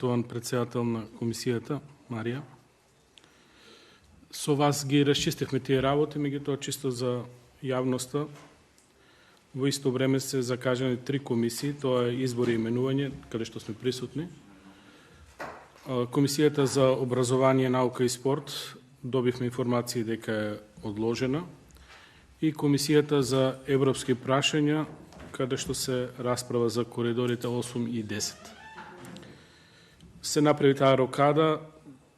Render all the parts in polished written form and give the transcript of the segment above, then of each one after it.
Поштован председател на комисијата, Марија. Со вас ги расчистихме тие работи, меѓутоа чисто за јавноста. Во исто време се закажани 3 комисии, тоа е избор и именување, каде што сме присутни. Комисијата за образование, наука и спорт, добивме информации дека е одложена. И комисијата за европски прашања, каде што се расправа за коридорите 8 и 10. Се направи таа рокада,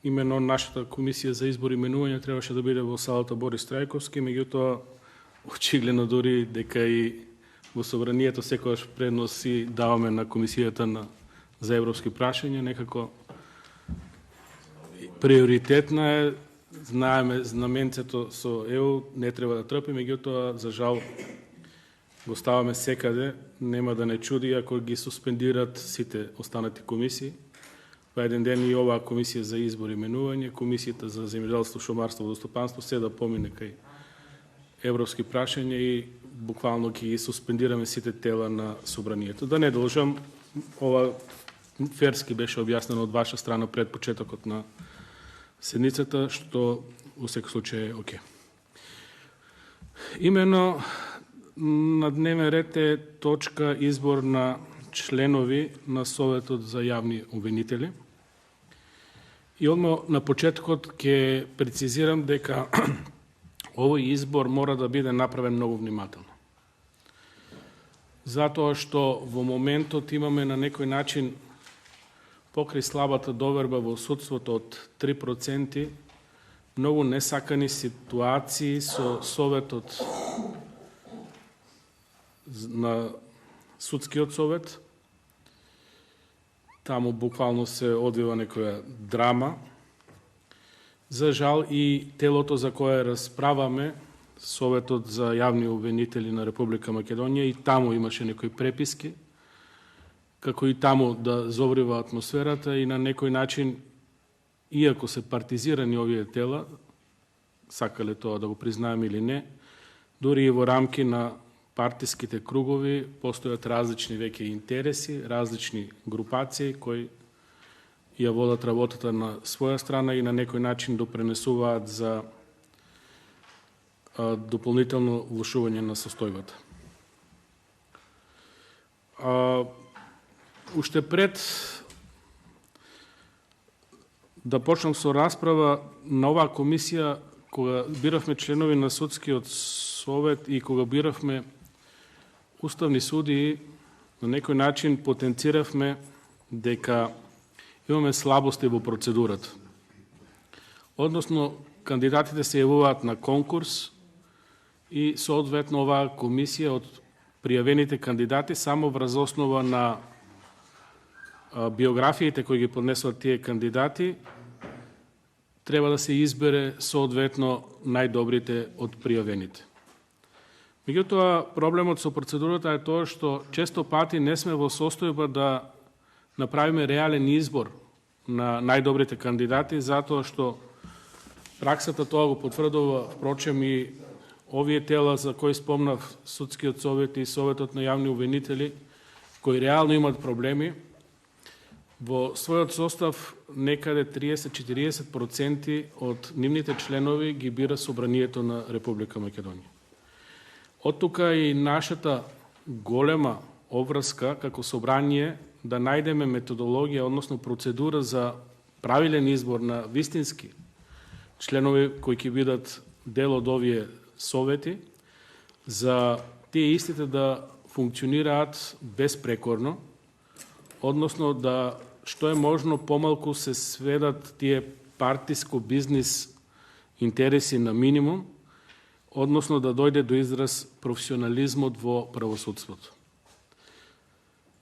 именно нашата комисија за избор и именување требаше да биде во салата Борис Трајковски, меѓутоа очигледно дури дека и во собранието секогаш предност си даваме на комисијата за европски прашања, некако приоритетна е, знаеме знаменцето со ЕУ, не треба да трпи, меѓутоа за жал го ставаме секаде, нема да не чуди ако ги суспендират сите останати комисии. Па еден ден и оваа комисија за избор и именување, комисијата за земјоделство, шумарство, водостопанство, се да помине кај европски прашања и буквално ги суспендираме сите тела на собранието. Да не должам, ова ферски беше објаснено од ваша страна пред почетокот на седницата, што во секој случај е окей. Имено на дневен ред е точка избор на членови на Советот за јавни обвинители. И одма на почетокот ќе прецизирам дека овој избор мора да биде направен многу внимателно. Затоа што во моментот имаме на некој начин покрај слабата доверба во судството од 3%, многу несакани ситуации со Советот на Судскиот совет. Таму буквално се одвива некоја драма. За жал и телото за кое расправаме, Советот за јавни обвинители на Република Македонија, и таму имаше некои преписки, како и таму да зоврива атмосферата и на некој начин, иако се партизирани овие тела, сакале тоа да го признаеме или не, дури и во рамки на партиските кругови постојат различни веќе интереси, различни групации кои ја водат работата на своја страна и на некој начин допренесуваат за дополнително влошување на состојбата. Уште пред да почнам со расправа на оваа комисија, кога биравме членови на Судскиот совет и кога биравме уставни судии, на некој начин потенциравме дека имаме слабости во процедурата. Односно, кандидатите се јавуваат на конкурс и соодветно оваа комисија од пријавените кандидати само врз основа на биографиите кои ги поднесуваат тие кандидати треба да се избере соодветно најдобрите од пријавените. Меѓутоа, проблемот со процедурата е тоа што често пати не сме во состојба да направиме реален избор на најдобрите кандидати, затоа што праксата тоа го потврдува, впрочем, и овие тела за кои спомнав, Судскиот совет и Советот на јавни обвинители, кои реално имат проблеми, во својот состав некаде 30-40% од нивните членови ги бира собранието на Република Македонија. Од тука и нашата голема обврска како собрание да најдеме методологија, односно процедура за правилен избор на вистински членови кои ќе бидат дел од овие совети, за тие истите да функционираат безпрекорно, односно да што е можно помалку се сведат тие партиско-бизнис интереси на минимум, односно да дојде до израз професионализмот во правосудството.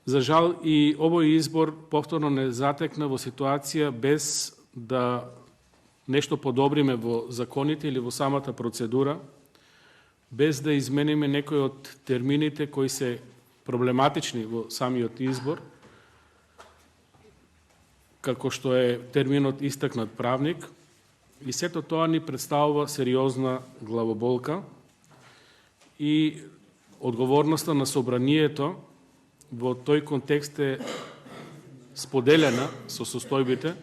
За жал и овој избор повторно не затекна во ситуација без да нешто подобриме во законите или во самата процедура, без да измениме некои од термините кои се проблематични во самиот избор, како што е терминот истакнат правник, и сето тоа ни представува сериозна главоболка и одговорноста на собранието во тој контекст е споделена со состојбите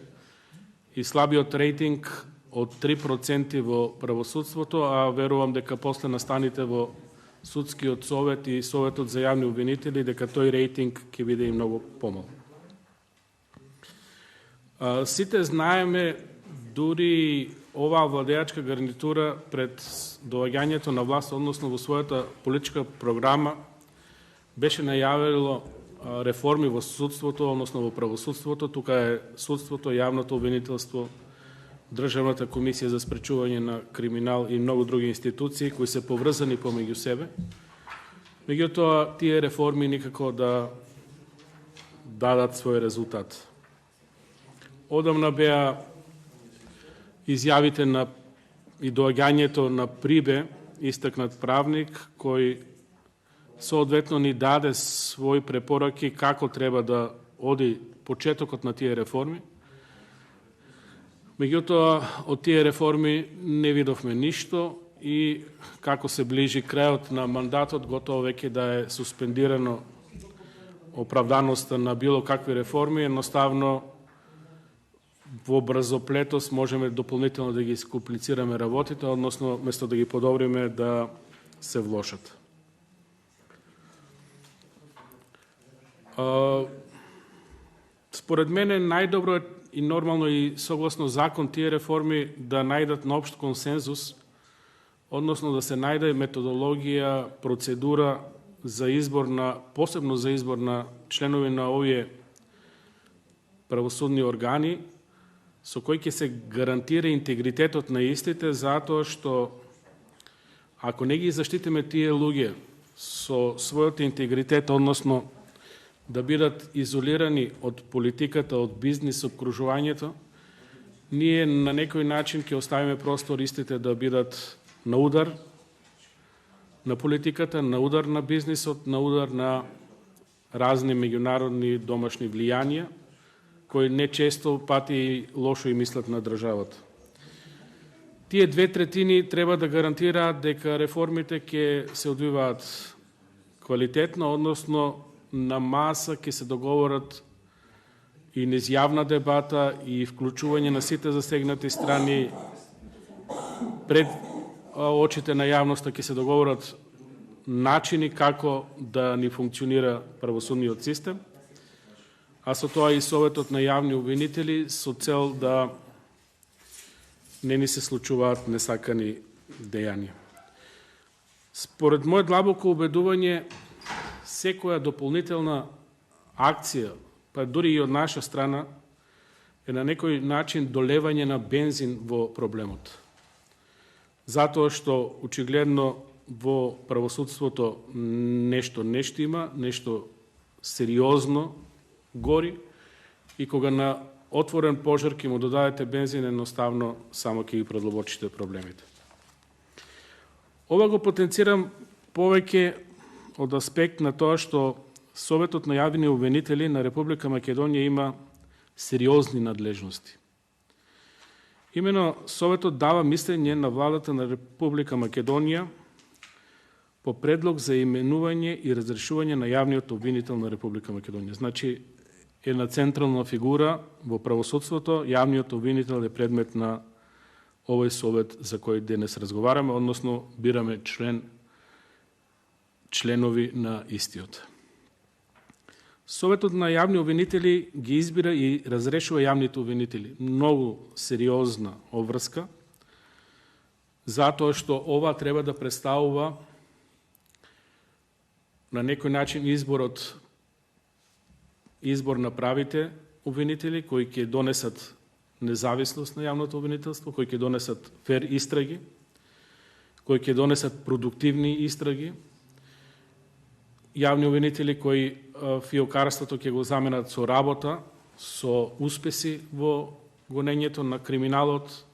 и слабиот рейтинг од 3% во правосудството, а верувам дека после настаните во Судскиот совет и Советот за јавни обвинители, дека тој рейтинг ќе биде и многу помал. Сите знаеме, дури оваа владеачка гарнитура пред доаѓањето на власт, односно во својата политичка програма, беше најавило реформи во судството, односно во правосудството. Тука е судството, јавното обвинителство, Државната комисија за спречување на криминал и многу други институции кои се поврзани помеѓу себе. Меѓутоа, тие реформи никако да дадат свој резултат. Одамна беа изјавите и доаѓањето на Прибе, истакнат правник, кој соодветно ни даде своји препораки како треба да оди почетокот на тие реформи. Меѓутоа, од тие реформи не видовме ништо и како се ближи крајот на мандатот, готово веќе да е суспендирано оправданоста на било какви реформи, едноставно во брзоплетост можеме дополнително да ги скомплицираме работите, односно место да ги подобриме да се влошат. Според мене најдобро е и нормално и согласно закон тие реформи да најдат на општ консензус, односно да се најде методологија, процедура за избор посебно за избор на членови на овие правосудни органи, со кој ќе се гарантира интегритетот на истите, затоа што ако не ги заштитиме тие луѓе со својот интегритет, односно да бидат изолирани од политиката, од бизнис обкружувањето, ние на некој начин ќе оставиме простор истите да бидат на удар на политиката, на удар на бизнисот, на удар на разни меѓународни домашни влијанија, кои не често пати лошо и мислат на државата. Тие 2/3 треба да гарантираат дека реформите ќе се одвиваат квалитетно, односно на маса ќе се договорат и низ јавна дебата и вклучување на сите засегнати страни пред очите на јавноста ќе се договорат начини како да ни функционира правосудниот систем, а со тоа и Советот на јавни обвинители со цел да не ни се случуваат несакани дејанија. Според моје длабоко убедување, секоја дополнителна акција, па дури и од наша страна, е на некој начин долевање на бензин во проблемот. Затоа што очигледно во правосудството нешто има, нешто сериозно гори и кога на отворен пожар ќе му додадете бензин, едноставно само ќе ги продлабочите проблемите. Ова го потенцирам повеќе од аспект на тоа што Советот на јавни обвинители на Република Македонија има сериозни надлежности. Имено Советот дава мислење на владата на Република Македонија по предлог за именување и разрешување на јавниот обвинител на Република Македонија. Значи, една централна фигура во правосудството, јавниот обвинител е предмет на овој совет за кој денес разговараме, односно бираме членови на истиот. Советот на јавни обвинители ги избира и разрешува јавните обвинители. Многу сериозна обврска, затоа што ова треба да представува на некој начин избор на правите обвинители, кои ќе донесат независност на јавното обвинителство, кои ќе донесат фер истраги, кои ќе донесат продуктивни истраги, јавни обвинители кои фиокарството ќе го заменат со работа, со успеси во гонењето на криминалот,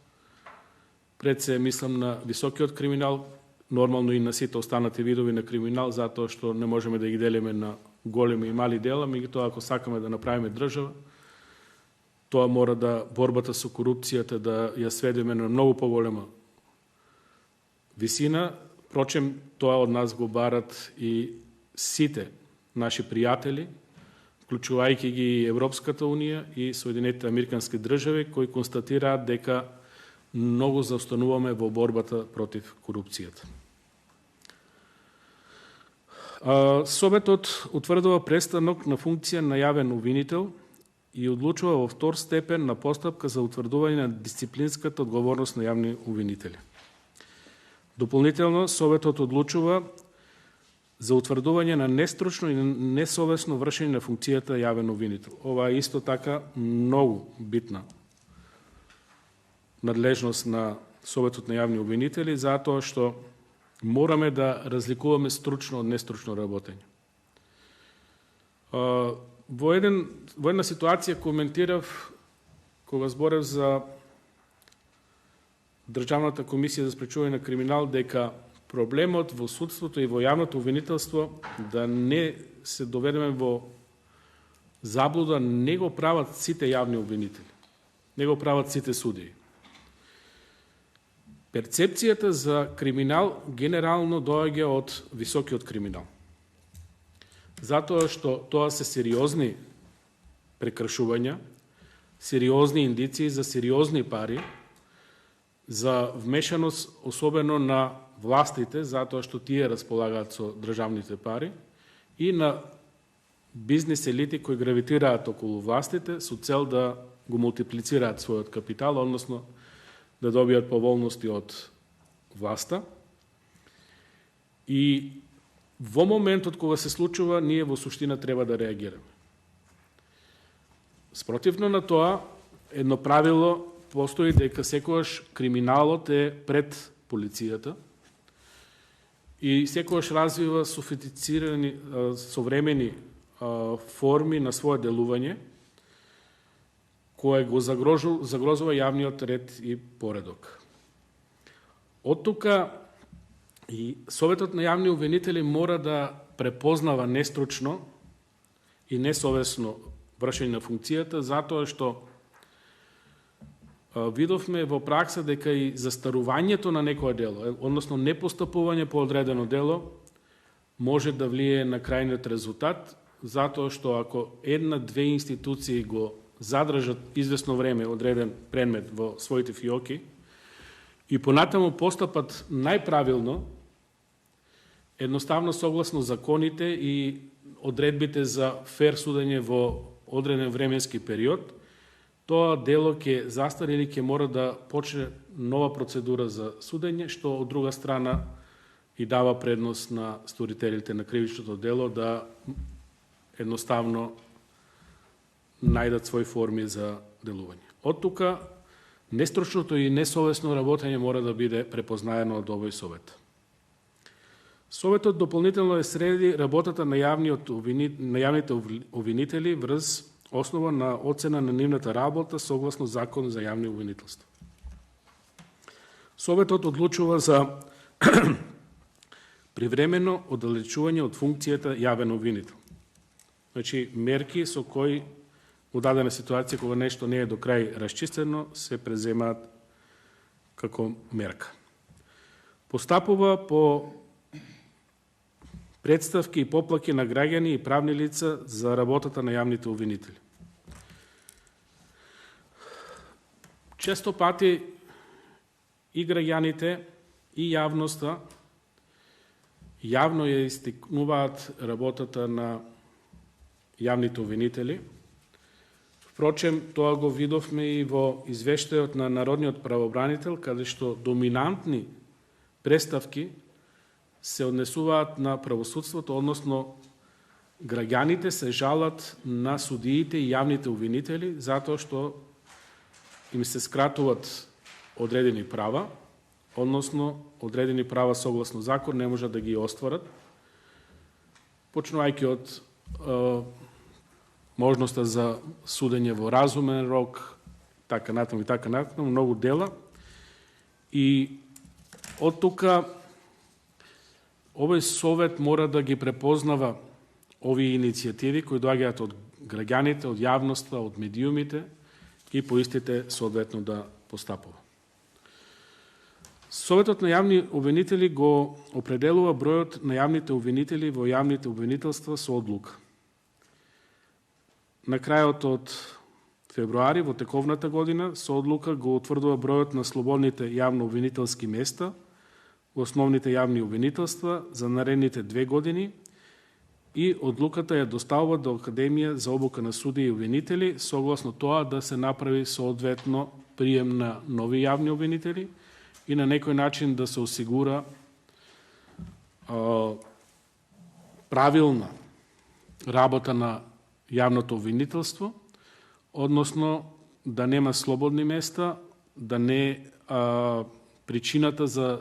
пред се мислам на високиот криминал, нормално и на сите останати видови на криминал, затоа што не можеме да ги делиме на големи и мали дела, меѓутоа ако сакаме да направиме држава, тоа мора да борбата со корупцијата да ја сведеме на многу поголема висина. Впрочем, тоа од нас го барат и сите наши пријатели, вклучувајќи ги и Европската Унија и Соединетите Американски држави, кои констатираат дека многу заостануваме во борбата против корупцијата. Советот утврдува престанок на функција на јавен обвинител и одлучува во втор степен на постапка за утврдување на дисциплинската одговорност на јавни обвинители. Дополнително, Советот одлучува за утврдување на нестручно и несовесно вршење на функцијата јавен обвинител. Ова е исто така многу битна надлежност на Советот на јавни обвинители, затоа што мораме да разликуваме стручно од нестручно работење. Во една ситуација коментирав кога зборев за Државната комисија за спречување на криминал дека проблемот во судството и во јавното обвинителство да не се доведеме во заблуда не го прават сите јавни обвинители, не го прават сите судии. Перцепцијата за криминал генерално доаѓа од високиот криминал. Затоа што тоа се сериозни прекршувања, сериозни индиции за сериозни пари, за вмешаност особено на властите, затоа што тие располагаат со државните пари, и на бизнес елити кои гравитираат околу властите со цел да го мултиплицираат својот капитал, односно да добијат поволности од власта. И во моментот кога се случува, ние во суштина треба да реагираме. Спротивно на тоа, едно правило постои дека секогаш криминалот е пред полицијата и секогаш развива софистицирани, современи форми на свое делување, кој го загрозува јавниот ред и поредок. Од тука и Советот на јавни обвинители мора да препознава нестручно и несовесно вршење на функцијата, затоа што видовме во пракса дека и застарувањето на некое дело, односно непостапување по одредено дело, може да влие на крајниот резултат, затоа што ако една-две институции го задржат известно време одреден предмет во своите фиоки и понатаму постапат најправилно, едноставно согласно законите и одредбите за фер судење во одреден временски период, тоа дело ќе застари или ќе мора да почне нова процедура за судење, што од друга страна и дава предност на сторителите на кривичното дело да едноставно најдат своји форми за делување. Од тука, нестручното и несовесно работење мора да биде препознаено од овој совет. Советот дополнително е среди работата на јавните обвинители врз основа на оцена на нивната работа согласно Закон за јавни обвинителства. Советот одлучува за привремено оддалечување од функцијата јавен обвинител. Значи, мерки со кои во дадена ситуација, кога нешто не е до крај расчистено, се преземаат како мерка. Постапува по представки и поплаки на граѓани и правни лица за работата на јавните обвинители. Често пати и граѓаните и јавноста јавно ја истикнуваат работата на јавните обвинители. Впрочем, тоа го видовме и во извештајот на Народниот правобранител, каде што доминантни преставки се однесуваат на правосудството, односно граѓаните се жалат на судиите и јавните обвинители затоа што им се скратуват одредени права, односно одредени права согласно закон не можат да ги остварат, почнувајќи од можноста за судење во разумен рок, така натаму, многу дела. И од тука овој совет мора да ги препознава овие иницијативи кои доаѓаат од граѓаните, од јавноста, од медиумите и по истите соодветно да постапува. Советот на јавни обвинители го определува бројот на јавните обвинители во јавните обвинителства со одлука. на крајот од февруари во тековната година со одлука го утврдува бројот на слободните јавно-обвинителски места во основните јавни обвинителства за наредните 2 години и одлуката ја доставува до Академија за обука на судии и обвинители, согласно тоа да се направи соодветно прием на нови јавни обвинители и на некој начин да се осигура правилна работа на јавното обвинителство, односно да нема слободни места, да не причината за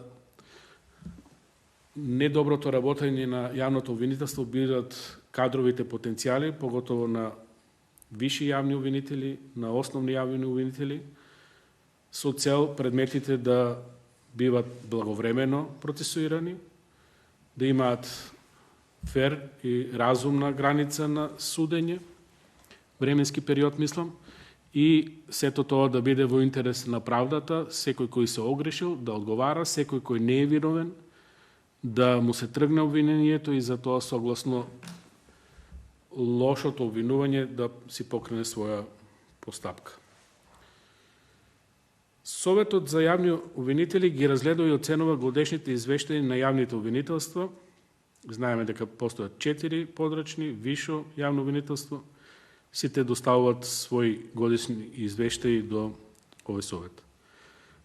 недоброто работење на јавното обвинителство бидат кадровите потенцијали, поготово на виши јавни обвинители, на основни јавни обвинители, со цел предметите да биват благовремено процесуирани, да имаат фер и разумна граница на судење, временски период, мислам, и сето тоа да биде во интерес на правдата, секој кој се огрешил да одговара, секој кој не е виновен, да му се тргне обвинението и за тоа согласно лошото обвинување да си покрене своја постапка. Советот за јавни обвинители ги разгледува и оценува годишните извештаи на јавните обвинителства. Знаеме дека постојат 4 подрачни, вишо јавно обвинителство. Сите доставуваат своји годишни извештаи до овој совет.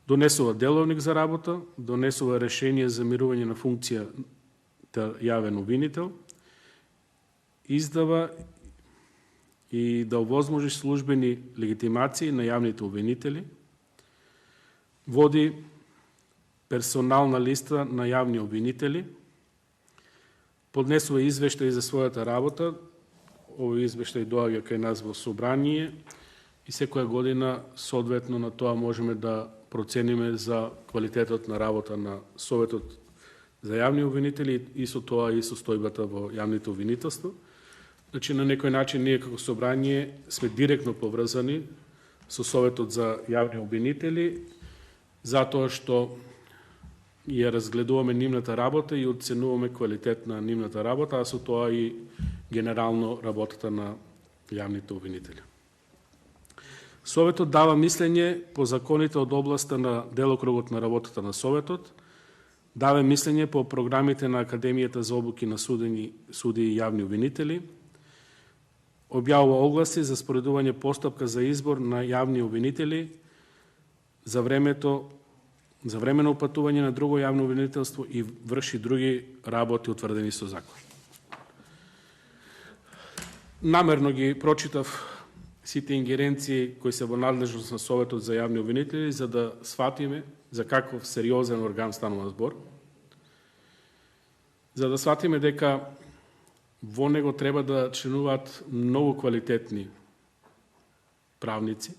Донесува деловник за работа, донесува решение за мирување на функцијата јавен обвинител, издава и да овозможи службени легитимации на јавните обвинители, води персонална листа на јавни обвинители, поднесува извештаи за својата работа. Овој извештај доаѓа кај нас во собрание и секоја година соодветно на тоа можеме да процениме за квалитетот на работа на Советот за јавни обвинители и со тоа и состојбата во јавните обвинителства. Значи, на некој начин ние како собрание сме директно поврзани со Советот за јавни обвинители, затоа што ја разгледуваме нивната работа и оценуваме квалитет на нивната работа, а со тоа и генерално работата на јавните обвинители. Советот дава мислење по законите од областа на делокругот на работата на Советот, дава мислење по програмите на Академијата за обуки на судии и јавни обвинители, објавува огласи за споредување постапка за избор на јавни обвинители за времено упатување на друго јавно обвинителство и врши други работи утврдени со закон. Намерно ги прочитав сите ингеренции кои се во надлежност на Советот за јавни обвинители, за да сватиме за каков сериозен орган станува збор, за да сватиме дека во него треба да членуваат многу квалитетни правници,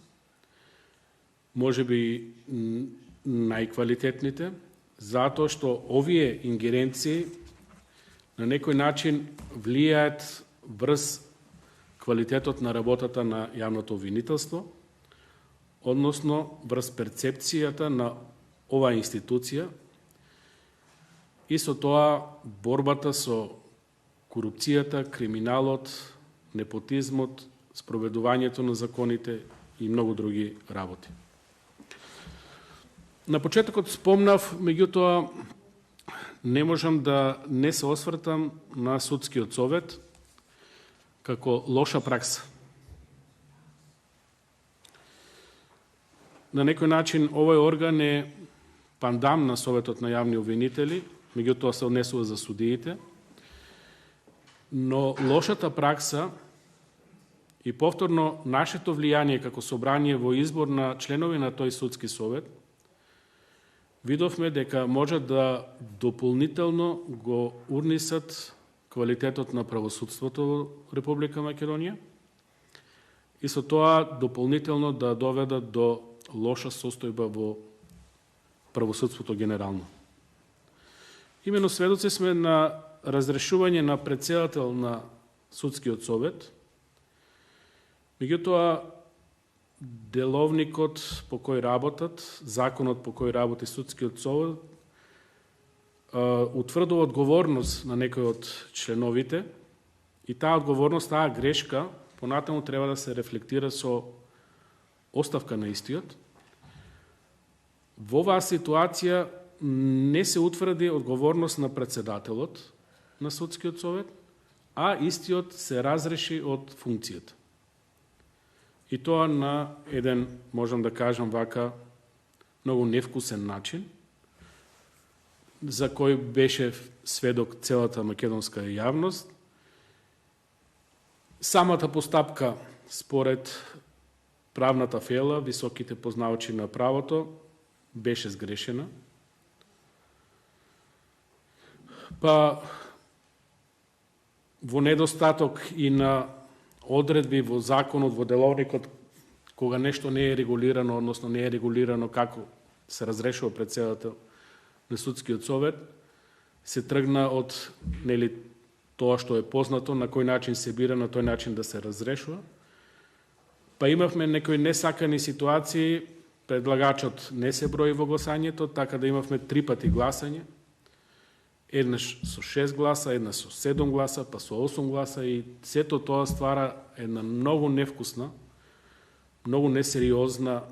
можеби најквалитетните, затоа што овие ингеренции на некој начин влијаат врз квалитетот на работата на јавното обвинителство, односно врз перцепцијата на оваа институција и со тоа борбата со корупцијата, криминалот, непотизмот, спроведувањето на законите и многу други работи. На почетокот спомнав, меѓутоа не можам да не се освртам на судскиот совет како лоша пракса. На некој начин овој орган е пандам на Советот на јавни обвинители, меѓутоа се однесува за судиите, но лошата пракса и повторно нашето влијание како собрание во избор на членови на тој судски совет, видовме дека може да дополнително го урнисат квалитетот на правосудството во Република Македонија и со тоа дополнително да доведат до лоша состојба во правосудството генерално. Имено сведоци сме на разрешување на претседател на судскиот совет, меѓутоа деловникот по кој работат, законот по кој работи судскиот совет, утврдува одговорност на некој од членовите и таа одговорност, таа грешка понатаму треба да се рефлектира со оставка на истиот. Во оваа ситуација не се утврди одговорност на председателот на Судскиот совет, а истиот се разреши од функцијата. И тоа на еден, можам да кажам вака, многу невкусен начин, за кој беше сведок целата македонска јавност. Самата постапка, според правната фела, високите познавачи на правото, беше сгрешена. Па, во недостаток и на одредби во законот, во деловникот, кога нешто не е регулирано, односно не е регулирано како се разрешува председател на Судскиот совет, се тргна од тоа што е познато, на кој начин се бира, на тој начин да се разрешува. Па имавме некои несакани ситуации, предлагачот не се брои во гласањето, така да имавме 3 пати гласање, еднаш со 6 гласа, еднаш со 7 гласа, па со 8 гласа, и сето тоа ствара една многу невкусна, многу несериозна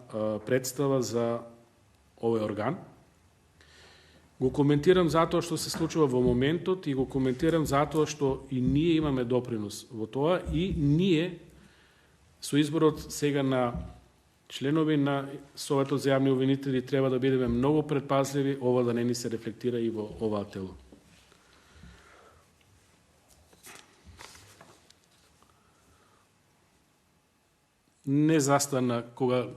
представа за овој орган. Го коментирам затоа што се случува во моментот и го коментирам затоа што и ние имаме допринос во тоа и ние со изборот сега на членови на Советот за јавни обвинители треба да бидеме многу предпазливи ова да не ни се рефлектира и во оваа тело. Не застана кога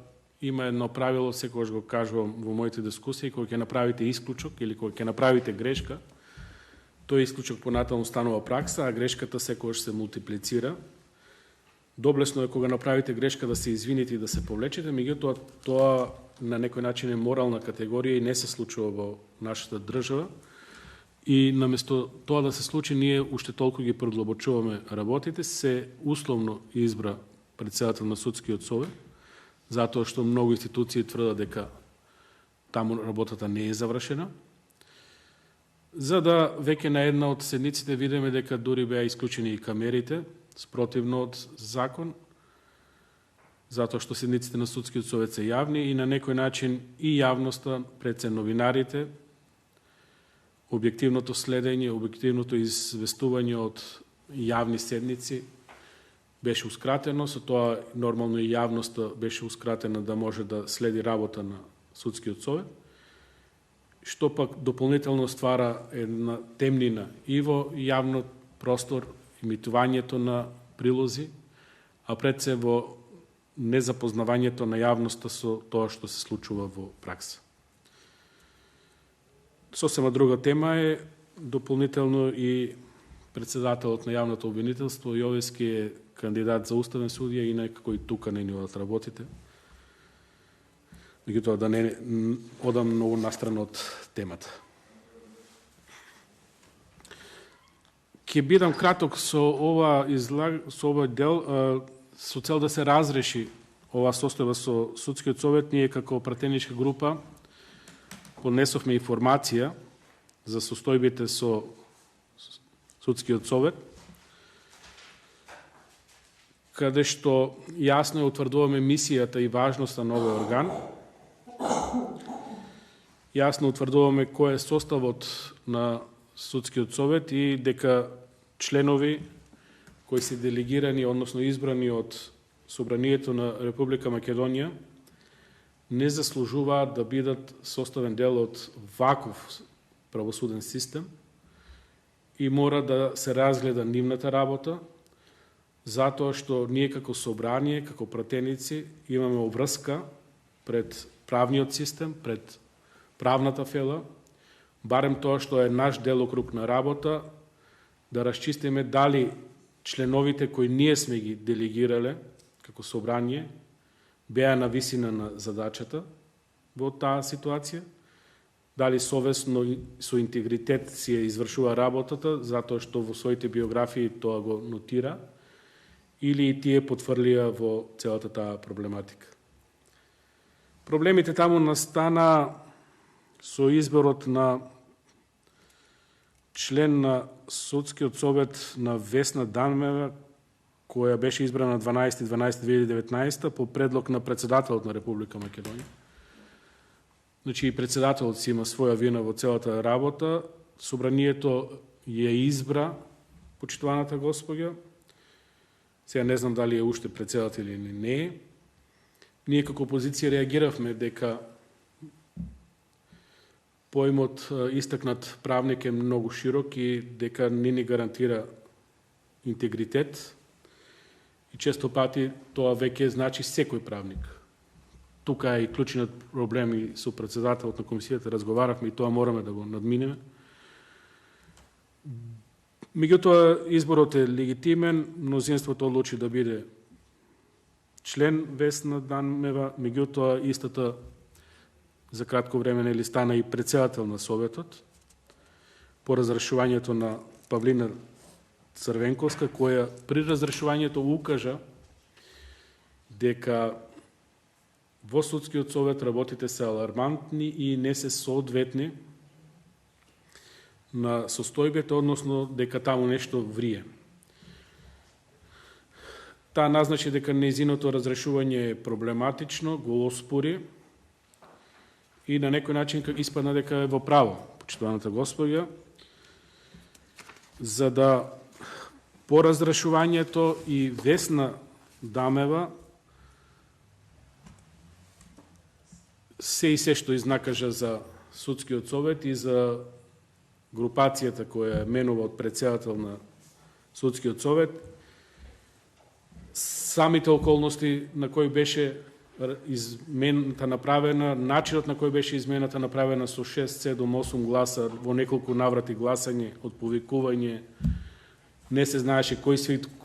има едно правило, секогаш го кажувам во моите дискусии, кога ќе направите исклучок или кога ќе направите грешка, тој исклучок понатаму станува пракса, а грешката секогаш се мултиплицира. Доблесно е кога направите грешка да се извините и да се повлечете, меѓутоа тоа на некој начин е морална категорија и не се случува во нашата држава. И наместо тоа да се случи, ние уште толку ги продлабочуваме работите, се условно избра председател на Судскиот совет, затоа што многу институции тврдат дека таму работата не е завршена. За да веќе на една од седниците видиме дека дури беа исклучени и камерите, спротивно од закон, затоа што седниците на Судскиот совет се јавни и на некој начин и јавноста, пред се новинарите, објективното следење, објективното известување од јавни седници беше ускратено, со тоа нормално и јавноста беше ускратена да може да следи работа на Судскиот совет, што пак дополнително ствара една темнина и во јавно простор, имитувањето на прилози, а пред се во незапознавањето на јавноста со тоа што се случува во пракса. Сосема друга тема е дополнително и председателот на јавното обвинителство Јовески е кандидат за уставен судија и некако и тука не ни одат работите. Меѓутоа да не одам многу настрана од темата. Ќе бидам краток со овој дел, со цел да се разреши ова состојба со Судскиот совет. Ние како пратеничка група поднесовме информација за состојбите со Судскиот совет, каде што јасно утврдуваме мисијата и важноста на овој орган. Јасно утврдуваме кој е составот на Судскиот совет и дека членови кои се делегирани, односно избрани од Собранието на Република Македонија, не заслужуваат да бидат составен дел од ваков правосуден систем и мора да се разгледа нивната работа, затоа што ние како собрание, како пратеници, имаме обврска пред правниот систем, пред правната фела, барем тоа што е наш делокруг на работа, да расчистиме дали членовите кои ние сме ги делегирале како собрание беа на висина на задачата во таа ситуација, дали совесно со интегритет си ја извршува работата, затоа што во своите биографии тоа го нотира, или и тие потврлија во целата таа проблематика. Проблемите таму настана со изборот на член на Судскиот совет на Весна Данмева, која беше избрана 12.12.2019 по предлог на председателот на Република Македонија. Значи и председателот си има своја вина во целата работа. Собранието ја избра почитуваната господја. Сега не знам дали е уште председател или не е. Ние како опозиција реагиравме дека поимот истакнат правник е многу широк и дека не ни гарантира интегритет. И често пати тоа веќе значи секој правник. Тука е и клучниот проблем и со председателот на комисијата разговаравме и тоа мораме да го надминеме. Меѓутоа, изборот е легитимен, мнозинството одлучи да биде член Весна Дамева, меѓутоа истата за кратко време нели стана и председател на Советот по разрешувањето на Павлина Црвенковска, која при разрешувањето укажа дека во Судскиот совет работите се алармантни и не се соодветни на состојбите, односно дека таму нешто врие. Таа назначи дека нејзиното разрешување е проблематично, го оспори и на некој начин испадна дека е во право почитуваната господја, за да по разрешувањето и Весна Дамева се што изнакажа за Судскиот совет и за групацијата која менува од председател на Судскиот совет, самите околности на кои беше измената направена, начинот на кој беше измената направена со 6, 7, 8 гласа, во неколку наврати гласање, од повикување, не се знаеше кој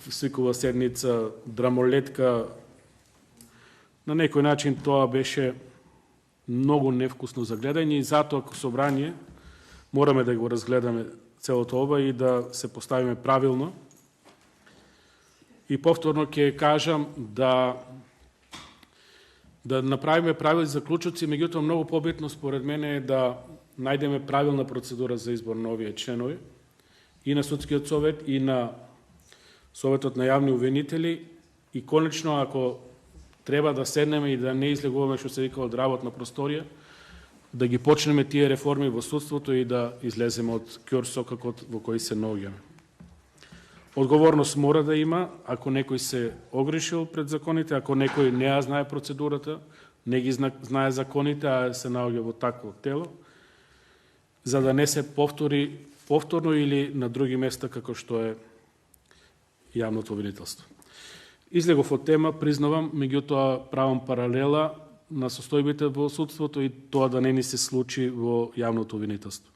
свикува седница, драмолетка. На некој начин тоа беше многу невкусно за гледање и затоа ако собрание мораме да го разгледаме целото ова и да се поставиме правилно. И повторно ќе кажам да направиме правилни заклучоци, меѓутоа многу побитно според мене е да најдеме правилна процедура за избор на овие членови и на Судскиот совет и на Советот на јавни обвинители и конечно ако треба да седнеме и да не излегуваме што се вика од работна просторија, да ги почнеме тие реформи во судството и да излеземе од ќорсокакот во кој се наоѓаме. Одговорност мора да има, ако некој се огрешил пред законите, ако некој не ја знае процедурата, не ги знае законите, а се наоѓа во такво тело, за да не се повтори повторно или на други места како што е јавното обвинителство. Излегов од тема, признавам, меѓутоа правам паралела на состојбите во судството и тоа да не ни се случи во јавното обвинителство.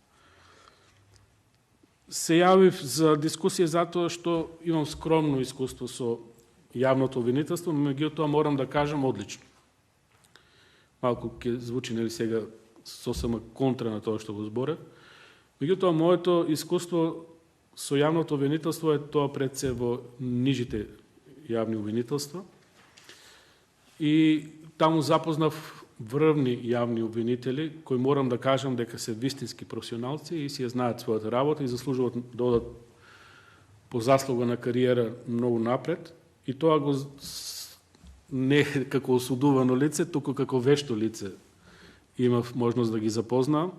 Се јавив за дискусија затоа што имам скромно искуство со јавното обвинителство, меѓутоа морам да кажам одлично. Малку ќе звучи нели сега сосема контра на тоа што го зборев. Меѓутоа моето искуство со јавното обвинителство е тоа пред се во нижите јавни обвинителства и таму запознав врвни јавни обвинители, кои морам да кажам дека се вистински професионалци и си ја знаат својата работа и заслужуваат да одат по заслуга на кариера многу напред. И тоа го не како осудувано лице, туку како вешто лице имав можност да ги запознам.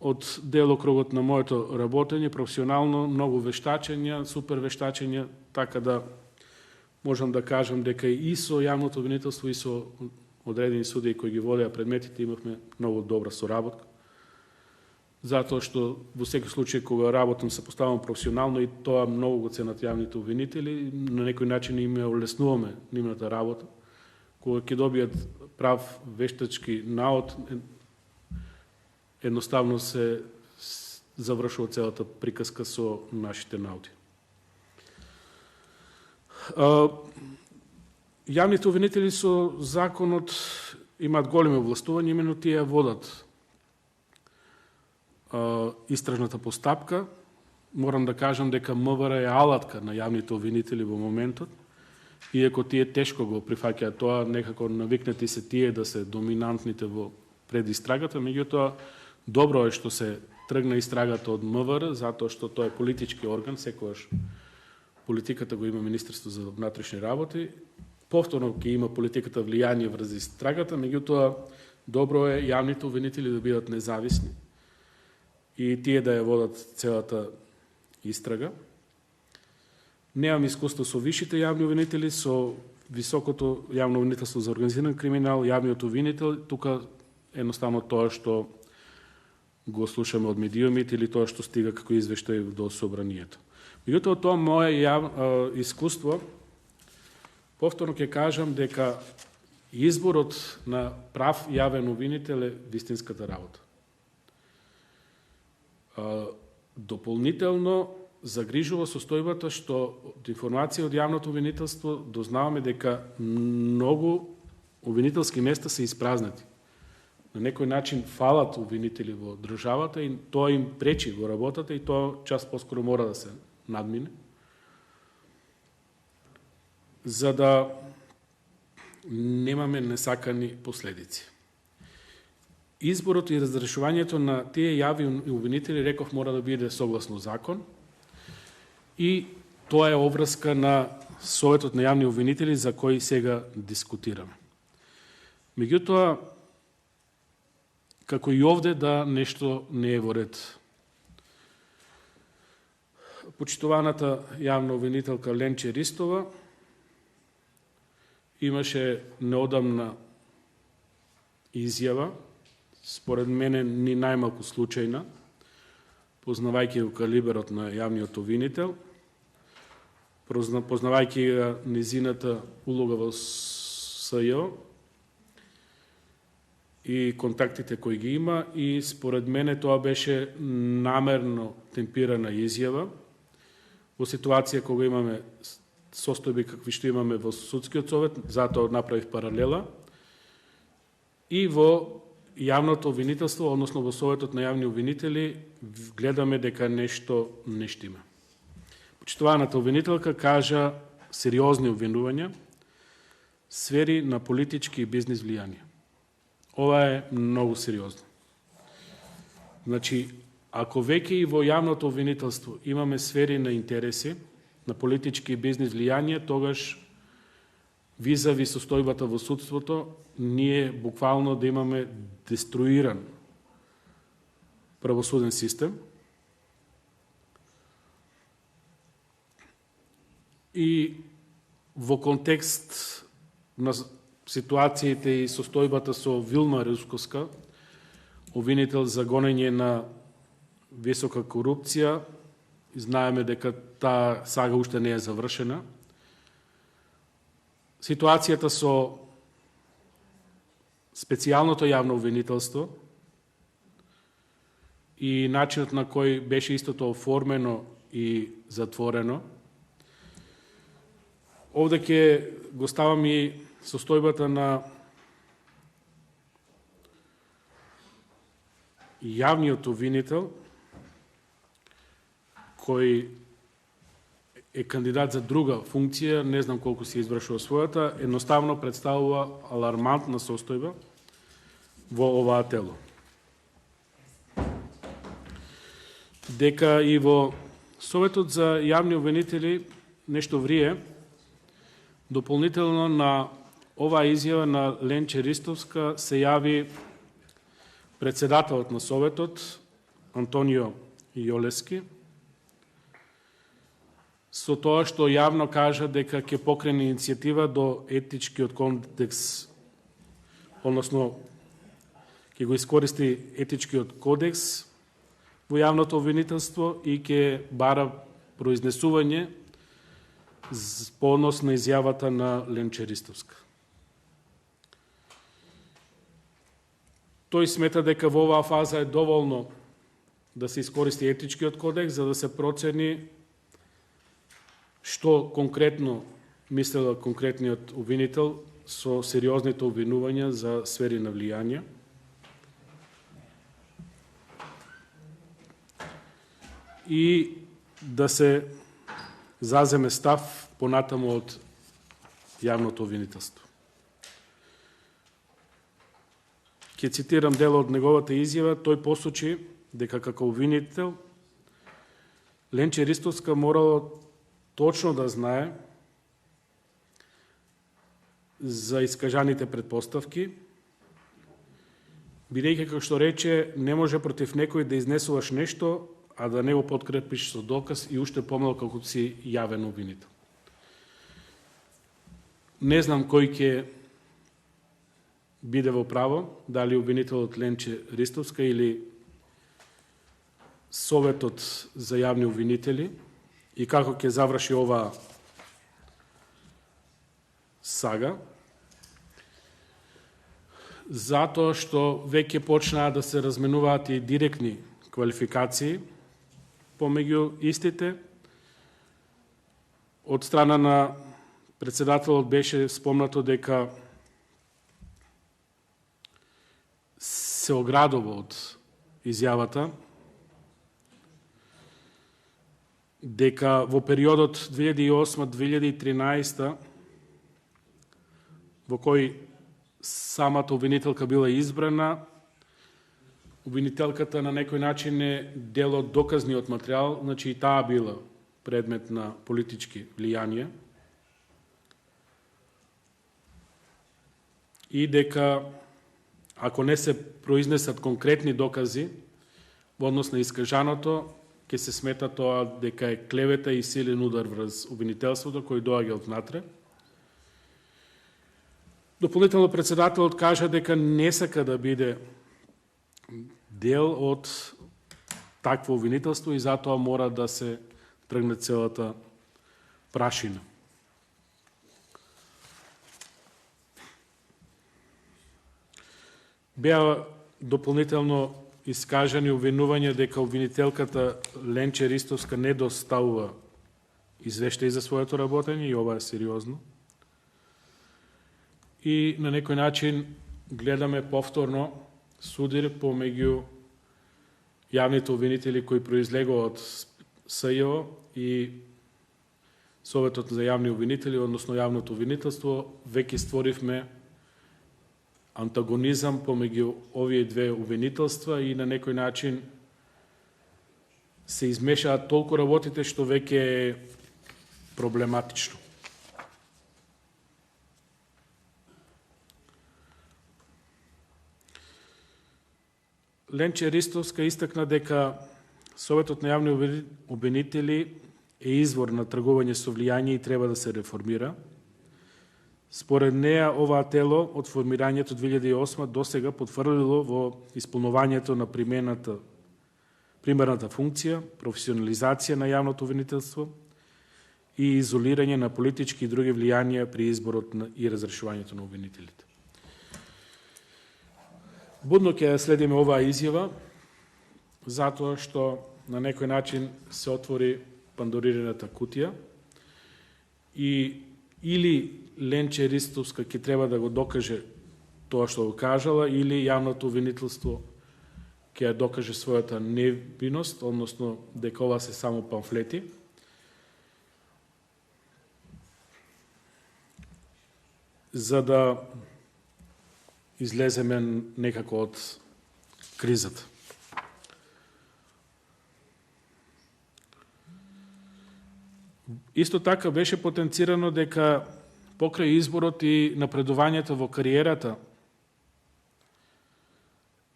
Од делокругот на моето работење, професионално, многу вештачења, супер вештачења, така да можам да кажам дека и со јавното обвинителство и со одредени судии кои ги водеа предметите имавме многу добра соработка. Затоа што во секој случај кога работам се поставам професионално и тоа многу го ценат јавните обвинители, на некој начин им ја улеснуваме нивната работа. Кога ќе добијат прав вештачки наод, едноставно се завршува целата приказка со нашите наоди. Јавните обвинители со законот имаат големи овластувања, именно тие водат истражната постапка. Морам да кажам дека МВР е алатка на јавните обвинители во моментот, иако тие тешко го прифаќаат тоа, некако навикнати се тие да се доминантните во предистрагата, меѓутоа добро е што се тргна истрагата од МВР, затоа што тоа е политички орган, секогаш политиката го има Министерство за внатрешни работи, повторно ќе има политиката влијание врз истрагата, меѓутоа добро е јавните обвинители да бидат независни и тие да ја водат целата истрага. Немам искуство со висшите јавни обвинители, со високото јавно обвинителство за организиран криминал, јавниот обвинител, тука едноставно тоа што го слушаме од медиумите или тоа што стига како извештај до собранието. Меѓутоа, тоа мое искуство, повторно ќе кажам дека изборот на прав јавен обвинител е вистинската работа. Дополнително загрижува состојбата што од информација од јавното обвинителство дознаваме дека многу обвинителски места се испразнати. На некој начин фалат обвинители во државата и тоа им пречи во работата и тоа час поскоро мора да се надмине. За да немаме несакани последици. Изборот и разрешувањето на тие јавни обвинители, реков, мора да биде согласно закон и тоа е обврска на Советот на јавни обвинители за кој сега дискутираме. Меѓутоа, како и овде, да нешто не е во ред. Почитуваната јавна обвинителка Ленче Ристова имаше неодамна изјава, според мене ни најмалку случајна, познавајќи го калиберот на јавниот обвинител, познавајќи незината улога во СЈО и контактите кои ги има, и според мене тоа беше намерно темпирана изјава во ситуација кога имаме состојби какви што имаме во Судскиот совет, затоа направив паралела, и во јавното обвинителство, односно во Советот на јавни обвинители, гледаме дека нешто не штима. Почитуваната обвинителка кажа сериозни обвинувања, сфери на политички и бизнис влијанија. Ова е многу сериозно. Значи, ако веќе и во јавното обвинителство имаме сфери на интереси, на политички и бизнис влијанија, тогаш визави состојбата во судството, ние буквално да имаме деструиран правосуден систем и во контекст на ситуациите и состојбата со Вилма Русковска, обвинител за гонење на висока корупција, знаеме дека таа сага уште не е завршена. Ситуацијата со специјалното јавно обвинителство и начинот на кој беше истото оформено и затворено. Овде ќе го ставам и состојбата на јавниот обвинител, кој е кандидат за друга функција, не знам колку се извршува својата, едноставно представува алармантна состојба во оваа тело. Дека и во Советот за јавни обвинители нешто врие, дополнително на оваа изјава на Ленче Ристовска се јави председателот на Советот, Антонио Јолески, со тоа што јавно кажа дека ќе покрене иницијатива до етичкиот кодекс, односно ќе го искористи етичкиот кодекс во јавното обвинителство и ќе бара произнесување по однос на изјавата на Ленче Ристовска. Тој смета дека во оваа фаза е доволно да се искористи етичкиот кодекс за да се процени што конкретно мислела конкретниот обвинител со сериозните обвинувања за сфери на влијание. И да се заземе став понатаму од јавното обвинителство. Ќе цитирам дел од неговата изјава, тој посочи дека како обвинител Ленче Ристовска морало точно да знае за искажаните предпоставки, бидејќи, како што рече, не може против некој да изнесуваш нешто, а да не го подкрепиш со доказ и уште помало како си јавен обвинител. Не знам кој ќе биде во право, дали обвинителот Ленче Ристовска или Советот за јавни обвинители и како ќе заврши оваа сага, затоа што веќе почнаа да се разменуваат и директни квалификации помеѓу истите. Од страна на председателот беше спомнато дека се оградува од изјавата, дека во периодот 2008-2013, во кој самата обвинителка била избрана, обвинителката на некој начин е дел од доказниот материјал, значи и таа била предмет на политички влијанија, и дека ако не се произнесат конкретни докази во однос на искажаното, ќе се смета тоа дека е клевета и силен удар врз обвинителството кој доаѓа од внатре. Дополнително председателот кажа дека не сака да биде дел од такво обвинителство и затоа мора да се тргне целата прашина. Беа дополнително искажани обвинувања дека обвинителката Ленче Ристовска не доставува извештаи за своето работење и ова е сериозно. И на некој начин гледаме повторно судир помеѓу јавните обвинители кои произлегува од СЈО и Советот за јавни обвинители, односно јавното обвинителство. Веќе створивме антагонизам помеѓу овие две обвинителства и на некој начин се измешаат толку работите што веќе е проблематично. Ленче Ристовска истакна дека Советот на јавни обвинители е извор на тргување со влијание и треба да се реформира. Според неја, оваа тело од формирањето 2008 досега потврдило во исполнувањето на примерната функција, професионализација на јавното обвинителство и изолирање на политички и други влијанија при изборот и разрешувањето на обвинителите. Будно ќе следиме оваа изјава, затоа што на некој начин се отвори пандорираната кутија и или Ленче Ристовска ќе треба да го докаже тоа што го кажала, или јавното обвинителство ќе ја докаже својата невиност, односно дека ова се само памфлети. За да излеземе некако од кризата. Исто така беше потенцирано дека покрај изборот и напредувањето во кариерата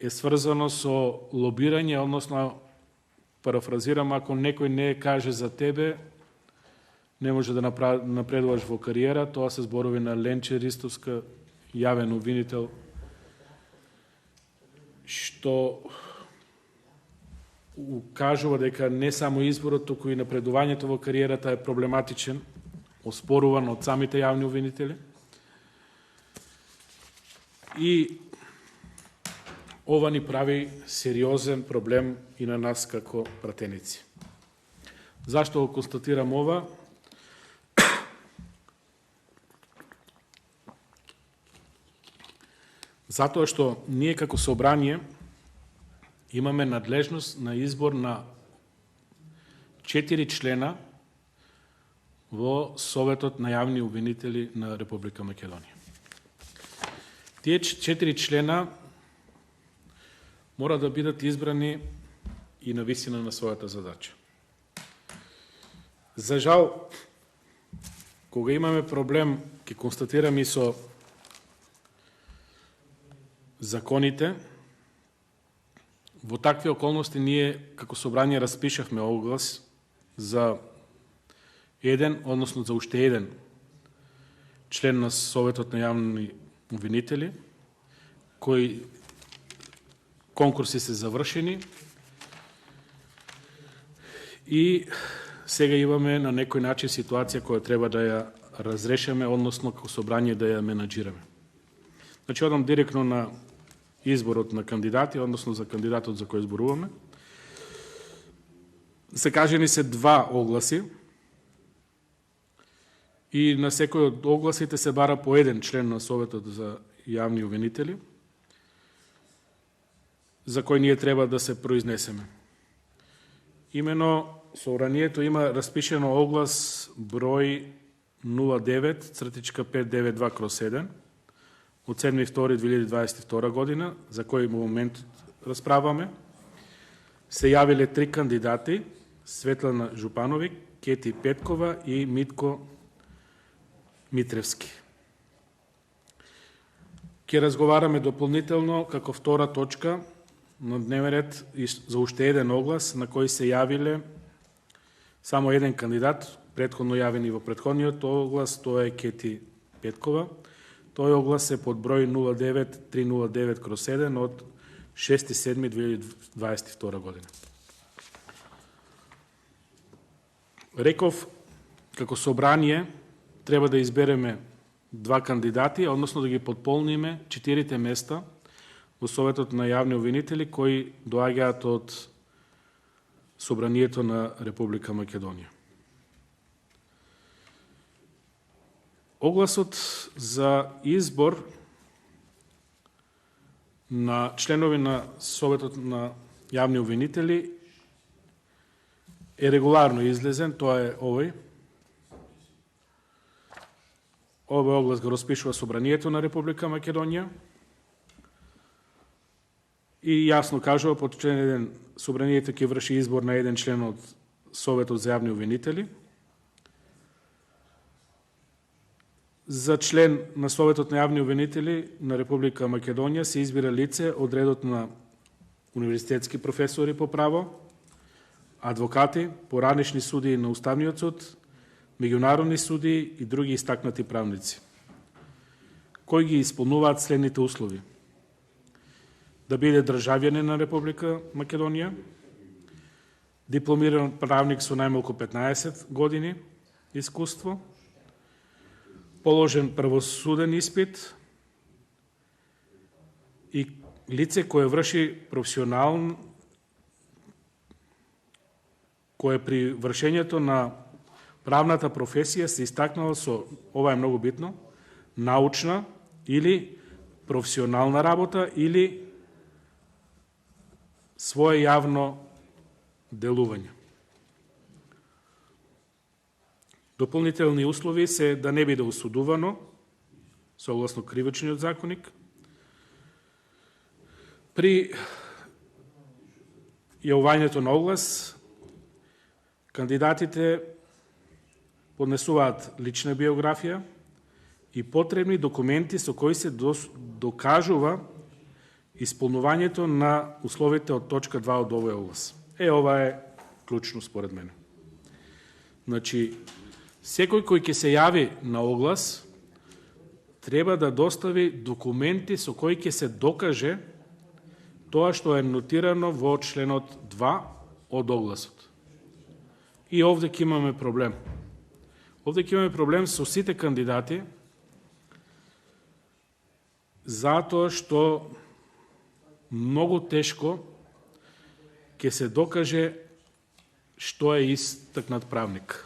е сврзано со лобирање, односно, парафразирам, ако некој не каже за тебе, не може да напредуваш во кариера. Тоа се зборови на Ленче Ристовска, јавен обвинител, што укажува дека не само изборот, туку и напредувањето во кариерата е проблематичен, оспоруван од самите јавни обвинители. И ова ни прави сериозен проблем и на нас како пратеници. Зашто го констатирам ова? Затоа што ние како собрание имаме надлежност на избор на 4 члена во Советот на јавни обвинители на Република Македонија. Тие 4 члена мора да бидат избрани и на висина на својата задача. За жал, кога имаме проблем, ќе констатираме и со законите, во такви околности ние како собрание распишавме оглас за еден, односно за уште еден член на Советот на јавни обвинители, кои конкурси се завршени и сега имаме на некој начин ситуација која треба да ја разрешаме, односно како собрание да ја менаџираме. Значи, одам директно на изборот на кандидати, односно за кандидатот за кој зборуваме. Се кажени се 2 огласи и на секој од огласите се бара по еден член на Советот за јавни обвинители, за кој ние треба да се произнесеме. Имено, собранието има распишено оглас број 09-592/7 од 7.2.2022 година, за кој момент расправаме. Се јавиле 3 кандидати: Светлана Жупановиќ, Кети Петкова и Митко Митревски. Ќе разговараме дополнително како втора точка на дневен ред за уште еден оглас на кој се јавиле само еден кандидат, претходно јавени во претходниот оглас, тоа е Кети Петкова. Тој оглас е под број 09-309/7 од 6.7.2022 година. Реков, како собрание, треба да избереме 2 кандидати, односно да ги подполниме 4 места во Советот на јавни обвинители кои доаѓаат од Собранието на Република Македонија. Огласот за избор на членови на Советот на јавни обвинители е регуларно излезен, тоа е овој. Овој оглас го распишува Собранието на Република Македонија и јасно кажува под член 1 Собранието ќе врши избор на еден член од Советот за јавни обвинители. За член на Советот на јавни обвинители на Република Македонија се избира лице од редот на универзитетски професори по право, адвокати, поранешни судии на Уставниот суд, меѓународни судии и други истакнати правници, кои ги исполнуваат следните услови: да биде државјанин на Република Македонија, дипломиран правник со најмалку 15 години искуство, положен правосуден испит и лице кое врши професионално, кое при вршењето на правната професија се истакнало со, ова е многу битно, научна или професионална работа или свое јавно делување. Дополнителни услови се да не биде осудувано, согласно Кривичниот законник. При јавувањето на оглас, кандидатите поднесуваат лична биографија и потребни документи со кои се докажува исполнувањето на условите од точка 2 од овој оглас. Ова е клучно според мене. Значи, секој кој ќе се јави на оглас треба да достави документи со кои ќе се докаже тоа што е нотирано во членот 2 од огласот. И овде ќе имаме проблем. Овде ќе имаме проблем со сите кандидати, затоа што многу тешко ќе се докаже што е истакнат правник.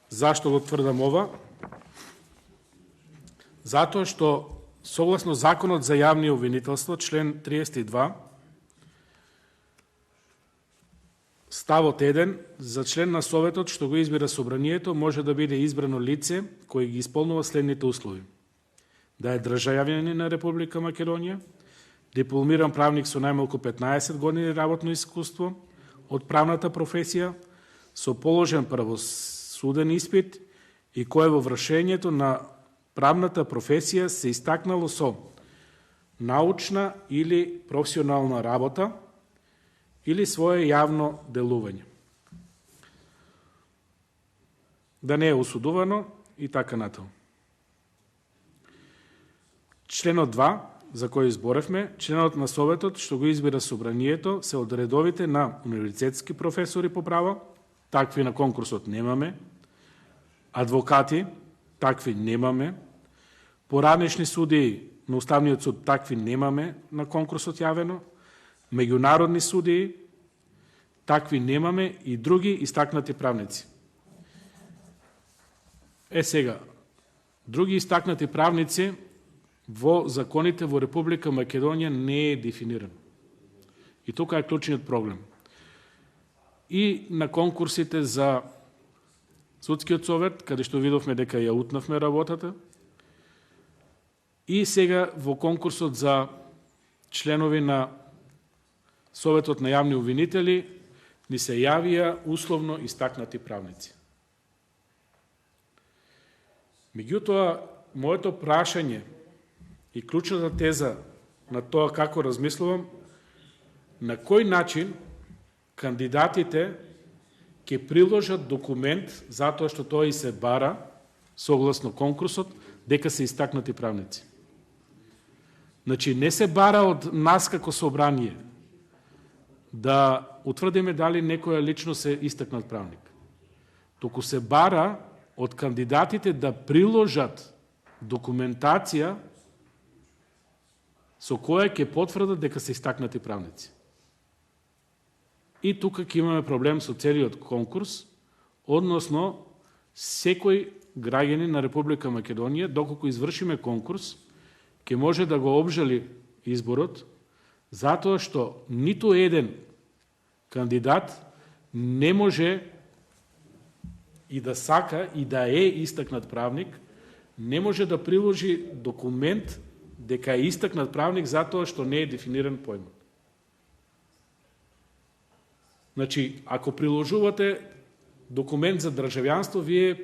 Зашто го тврдам ова? Затоа што согласно Законот за јавни обвинителство, член 32, ставот 1, за член на Советот што го избира Собранието може да биде избрано лице кој ги исполнува следните услови: да е државјанин на Република Македонија, дипломиран правник со најмалку 15 години работно искуство од правната професија, со положен суден испит и кое во вршењето на правната професија се истакнало со научна или професионална работа или свое јавно делување. Да не е осудувано и така натаму. Членот 2, за кој изборевме, членот на Советот што го избира собранието се од редовите на универзитетски професори по право, такви на конкурсот немаме, адвокати, такви немаме, поранешни судии на Уставниот суд, такви немаме на конкурсот јавено, меѓународни судии, такви немаме и други истакнати правници. Сега, други истакнати правници во законите во Република Македонија не е дефиниран. И тука е клучниот проблем. И на конкурсите за Судскиот совет, каде што видовме дека ја утнавме работата, и сега во конкурсот за членови на Советот на јавни обвинители ни се јавија условно истакнати правници. Меѓутоа, моето прашање и клучната теза на тоа како размислувам, на кој начин кандидатите ќе приложат документ, затоа што тоа и се бара, согласно конкурсот, дека се истакнати правници. Значи, не се бара од нас како собрание да утврдиме дали некоја лично се истакнат правник. Току се бара од кандидатите да приложат документација со која ќе потврдат дека се истакнати правници. И тука ќе имаме проблем со целиот конкурс, односно секој граѓанин на Република Македонија, доколку извршиме конкурс, ќе може да го обжали изборот, затоа што ниту еден кандидат не може и да сака и да е истакнат правник, не може да приложи документ дека е истакнат правник затоа што не е дефиниран појмот. Значи, ако приложувате документ за државјанство, вие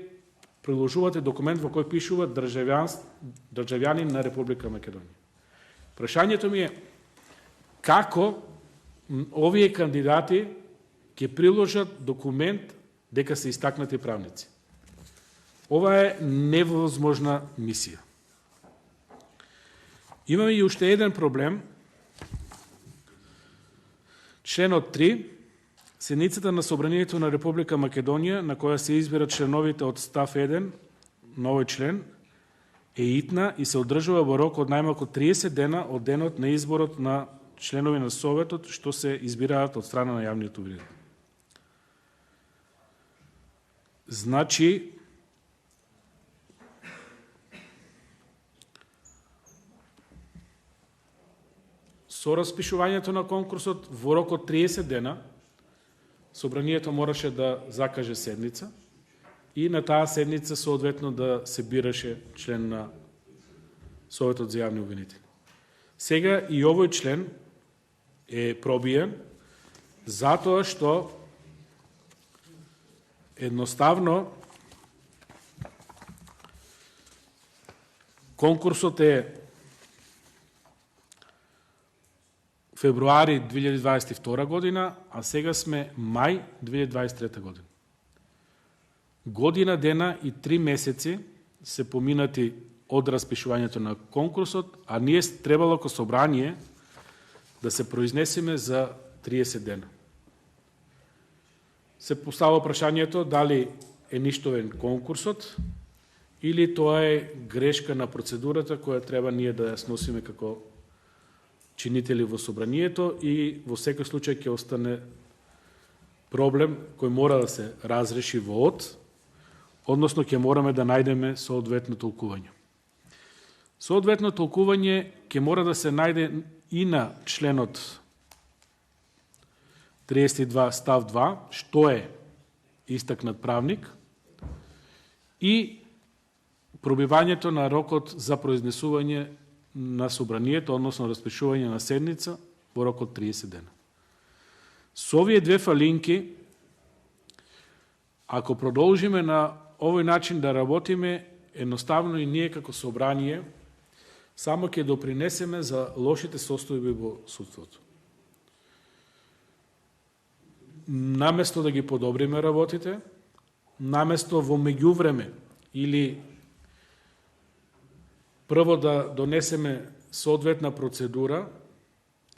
приложувате документ во кој пишува државјанин на Република Македонија. Прашањето ми е како овие кандидати ќе приложат документ дека се истакнати правници. Ова е невозможна мисија. Имаме и уште еден проблем. Членот 3. Седницата на Собранието на Република Македонија, на која се избират членовите од став 1, новој член, е итна и се одржува во рок од најмалку 30 дена од денот на изборот на членови на Советот, што се избираат од страна на јавниот обвинител. Значи, со распишувањето на конкурсот во рок од 30 дена, Собранието мораше да закаже седница и на таа седница соодветно да се бираше член на Советот за јавни обвинители. Сега и овој член е пробиен затоа што едноставно конкурсот е февруари 2022 година, а сега сме мај 2023 година. Година дена и 3 месеци се поминати од распишувањето на конкурсот, а ние требало ко собрание да се произнесеме за 30 дена. Се поставува прашањето дали е ништовен конкурсот или тоа е грешка на процедурата која треба ние да ја сносиме како чинители во собранието и во секој случај ќе остане проблем кој мора да се разреши во од, односно ќе мораме да најдеме соодветно толкување. Соодветно толкување ќе мора да се најде и на членот 32 став 2, што е истакнат правник, и пробивањето на рокот за произнесување на собранието, односно распишување на седница во рок од 30 дена. Со овие две фалинки Ако продолжиме на овој начин да работиме, едноставно и ние како собрание само ќе допринесеме за лошите состојби во судството. Наместо да ги подобриме работите, наместо во меѓувреме или прво да донесеме соодветна процедура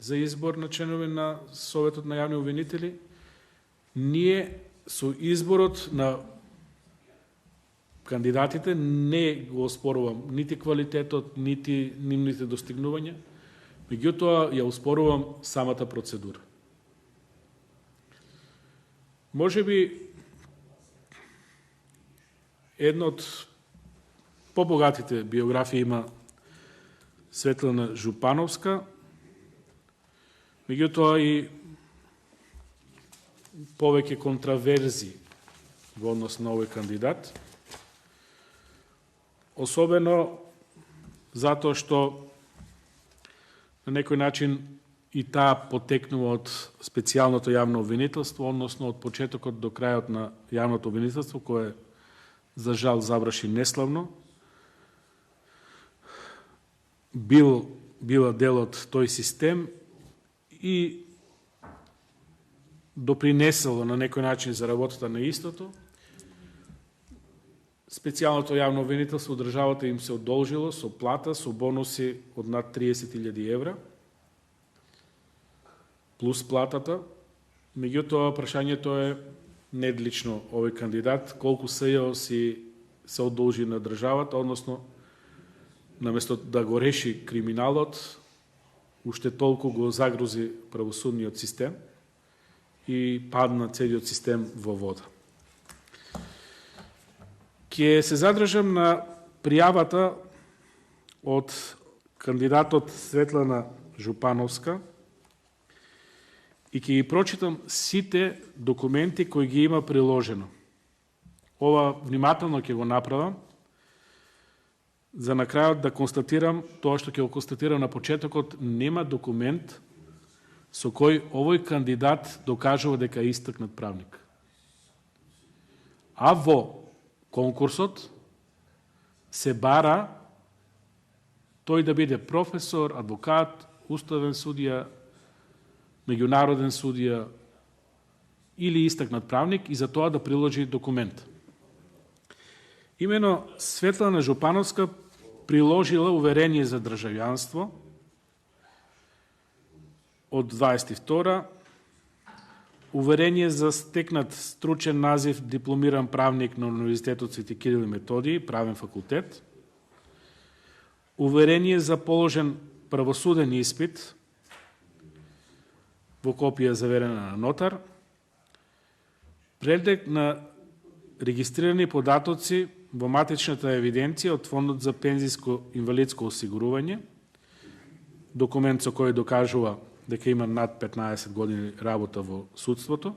за избор на членови на Советот на јавни обвинители, ние со изборот на кандидатите не го оспорувам нити квалитетот, нити нивните достигнувања, меѓутоа ја оспорувам самата процедура. Може би една од побогатите биографии има Светлана Жупановска, меѓутоа и повеќе контраверзи во однос на овој кандидат, особено затоа што на некој начин и таа потекнува од специјалното јавно обвинителство, односно од почетокот до крајот на јавното обвинителство, кое за жал заврши неславно. Била дел од тој систем и допринесело на некој начин за работата на истото. Специјалното јавно обвинителство државата им се одолжило со плата, со бонуси од над 30.000 евра, плюс платата. Меѓутоа, прашањето е недлично овој кандидат, колку СЈО се одолжи на државата, односно, наместо да го реши криминалот, уште толку го загрузи правосудниот систем и падна целиот систем во вода. Ќе се задржам на пријавата од кандидатот Светлана Жупановска и ќе ги прочитам сите документи кои ги има приложено. Ова внимателно ќе го направам, за на крајот да констатирам тоа што ќе го констатирам на почетокот, нема документ со кој овој кандидат докажува дека е истакнат правник. А во конкурсот се бара тој да биде професор, адвокат, уставен судија, меѓународен судија или истакнат правник и за тоа да приложи документ. Имено Светлана Жупановска приложила уверение за државјанство од 22, уверение за стекнат стручен назив дипломиран правник на Универзитетот Свети Кирил и Методиј, правен факултет, уверение за положен правосуден испит во копија заверена на нотар, преглед на регистрирани податоци во матичната евиденција од Фондот за пензиско инвалидско осигурување, документ со кој докажува дека има над 15 години работа во судството,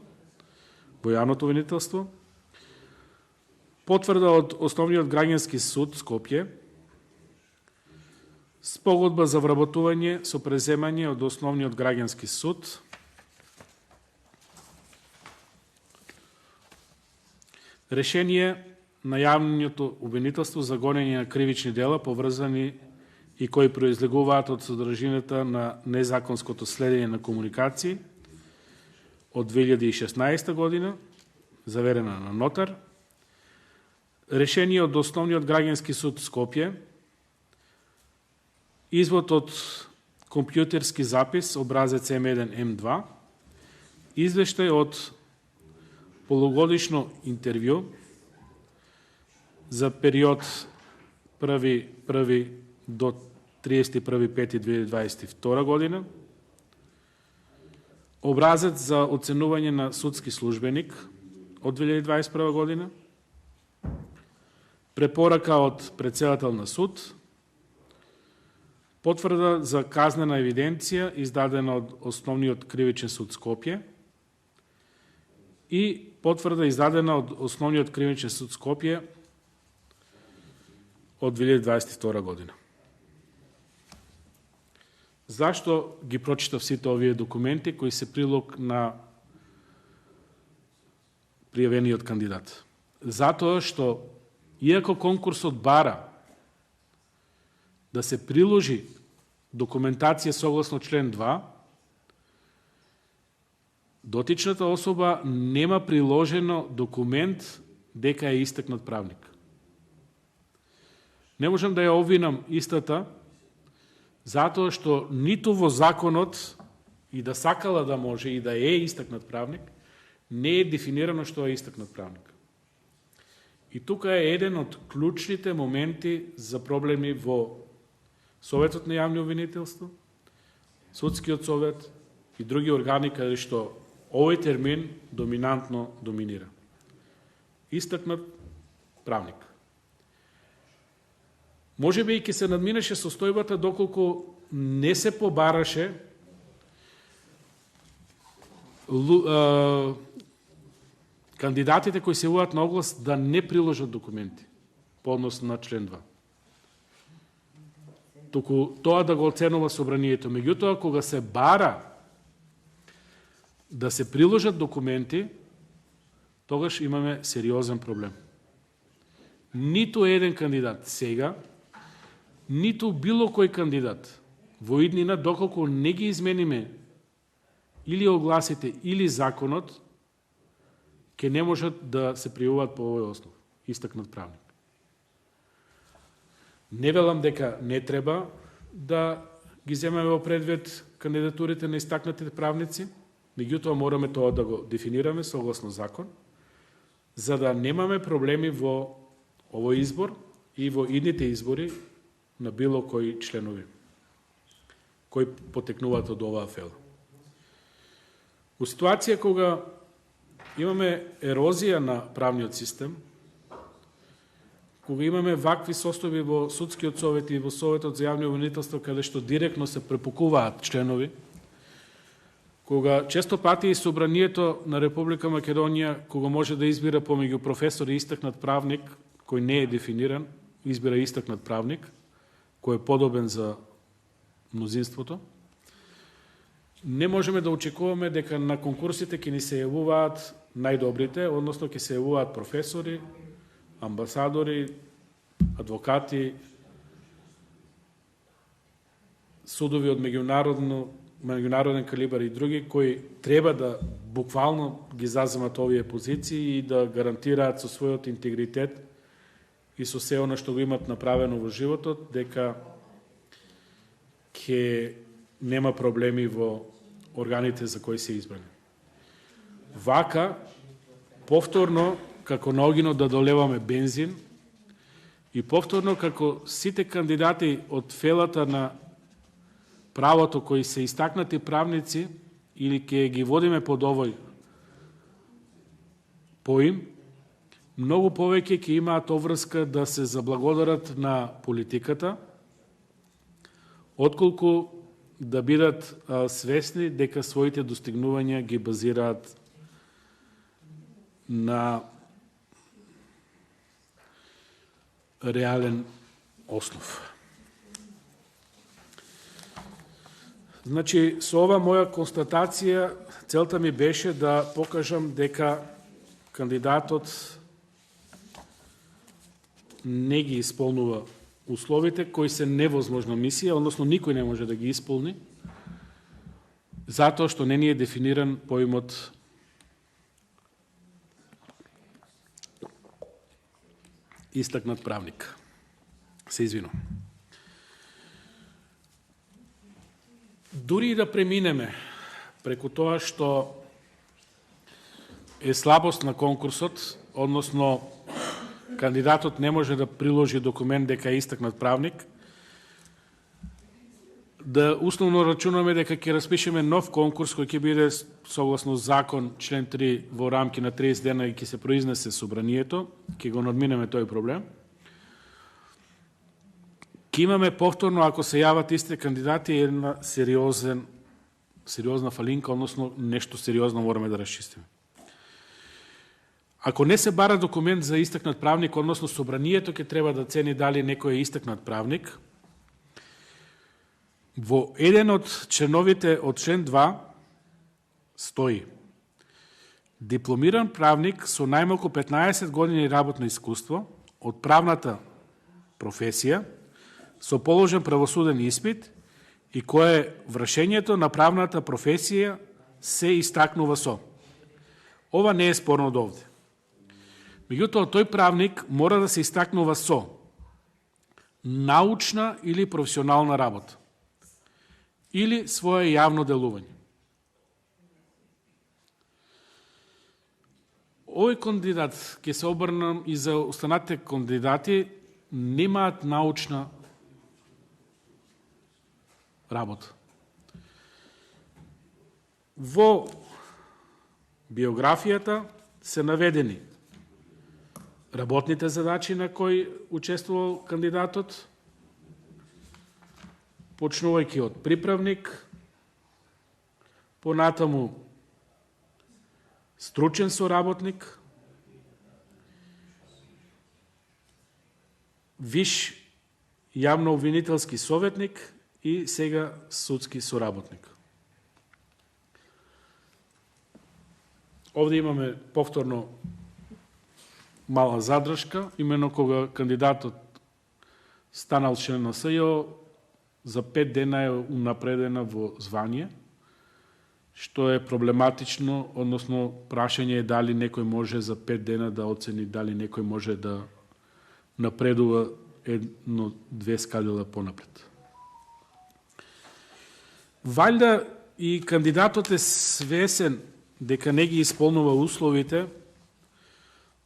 во јавното обвинителство, потврда од Основниот граѓански суд Скопје, спогодба за вработување со преземање од Основниот граѓански суд, решение на јавното обвинителство за гонење на кривични дела поврзани и кои произлегуваат од содржината на незаконското следење на комуникации од 2016 година, заверена на нотар, решение од Основниот граѓански суд Скопје, извод од компјутерски запис образец М1, М2, извештај од полугодишно интервју за период 1. до 31.5.2022 година, образец за оценување на судски службеник од 2021 година, препорака од председател на суд, потврда за казнена евиденција издадена од Основниот кривичен суд Скопје и потврда издадена од Основниот кривичен суд Скопје од 2022 година. Зашто ги прочитав сите овие документи кои се прилог на пријавениот кандидат. Затоа што, иако конкурсот бара да се приложи документација согласно член 2, дотичната особа нема приложено документ дека е истакнат правник. Не можам да ја обвинам истата, затоа што ниту во законот, и да сакала да може и да е истакнат правник, не е дефинирано што е истакнат правник. И тука е еден од клучните моменти за проблеми во Советот на јавни обвинителство, Судскиот совет и други органи каде што овој термин доминантно доминира. Истакнат правник. Може би и ќе се надминеше состојбата доколку не се побараше кандидатите кои се јавуваат на оглас да не приложат документи по однос на член 2. Току тоа да го оценува собранието. Меѓутоа, кога се бара да се приложат документи, тогаш имаме сериозен проблем. Ниту еден кандидат сега, ниту било кој кандидат во иднина, доколку не ги измениме или огласите, или законот, ќе не можат да се пријавуваат по овој основ, истакнат правник. Не велам дека не треба да ги земеме во предвид кандидатурите на истакнатите правници, меѓутоа мораме тоа да го дефинираме согласно закон, за да немаме проблеми во овој избор и во идните избори на било кои членови, кои потекнуваат од оваа афела. У ситуација кога имаме ерозија на правниот систем, кога имаме вакви состојби во Судскиот совет и во Советот за јавни обвинителства, каде што директно се препукуваат членови, кога често пати и собранието на Република Македонија, кога може да избира помеѓу професор и истакнат правник, кој не е дефиниран, избира истакнат правник, кој е подобен за мнозинството, не можеме да очекуваме дека на конкурсите ќе ни се јавуваат најдобрите, односно ќе се јавуваат професори, амбасадори, адвокати, судови од меѓународен калибар и други, кои треба да буквално ги заземат овие позиции и да гарантираат со својот интегритет и со се оно што го имат направено во животот, дека ќе нема проблеми во органите за кои се избрани. Вака, повторно, како на огинот да долеваме бензин, и повторно како сите кандидати од фелата на правото кои се истакнати правници или ќе ги водиме под овој поим, многу повеќе ќе имаат обврска да се заблагодарат на политиката, отколку да бидат свесни дека своите достигнувања ги базираат на реален основ. Значи, со ова моја констатација, целта ми беше да покажам дека кандидатот не ги исполнува условите кои се невозможна мисија, односно никој не може да ги исполни, затоа што не ни е дефиниран поимот истакнат правник. Се извинувам. Дури и да преминеме преку тоа што е слабост на конкурсот, односно кандидатот не може да приложи документ дека е истакнат правник, да условно рачунаме дека ќе распишеме нов конкурс кој ќе биде согласно закон член 3 во рамки на 30 дена и ќе се произнесе собранието, ќе го надминеме тој проблем. Ќе имаме повторно, ако се јават исти кандидати, една сериозна фалинка, односно нешто сериозно мораме да расчистиме. Ако не се бара документ за истакнат правник, односно собранието ќе треба да цени дали некој е истакнат правник, во еден од членовите од член 2 стои дипломиран правник со најмалку 15 години работно искуство од правната професија, со положен правосуден испит и кое вршењето на правната професија се истакнува со. Ова не е спорно од овде. Меѓутоа, тој правник мора да се истакнува со научна или професионална работа или свое јавно делување. Овој кандидат, ќе се обрнам и за останатите кандидати, немаат научна работа. Во биографијата се наведени работните задачи на кои учествувал кандидатот, почнувајќи од приправник, понатаму стручен соработник, виш јавно обвинителски советник и сега судски соработник. Овде имаме повторно мала задршка, имено кога кандидатот станал член на СЈО, за 5 дена е унапредена во звание, што е проблематично, односно прашање е дали некој може за 5 дена да оцени дали некој може да напредува едно-две скалила понапред. Валјда и кандидатот е свесен дека не ги исполнува условите,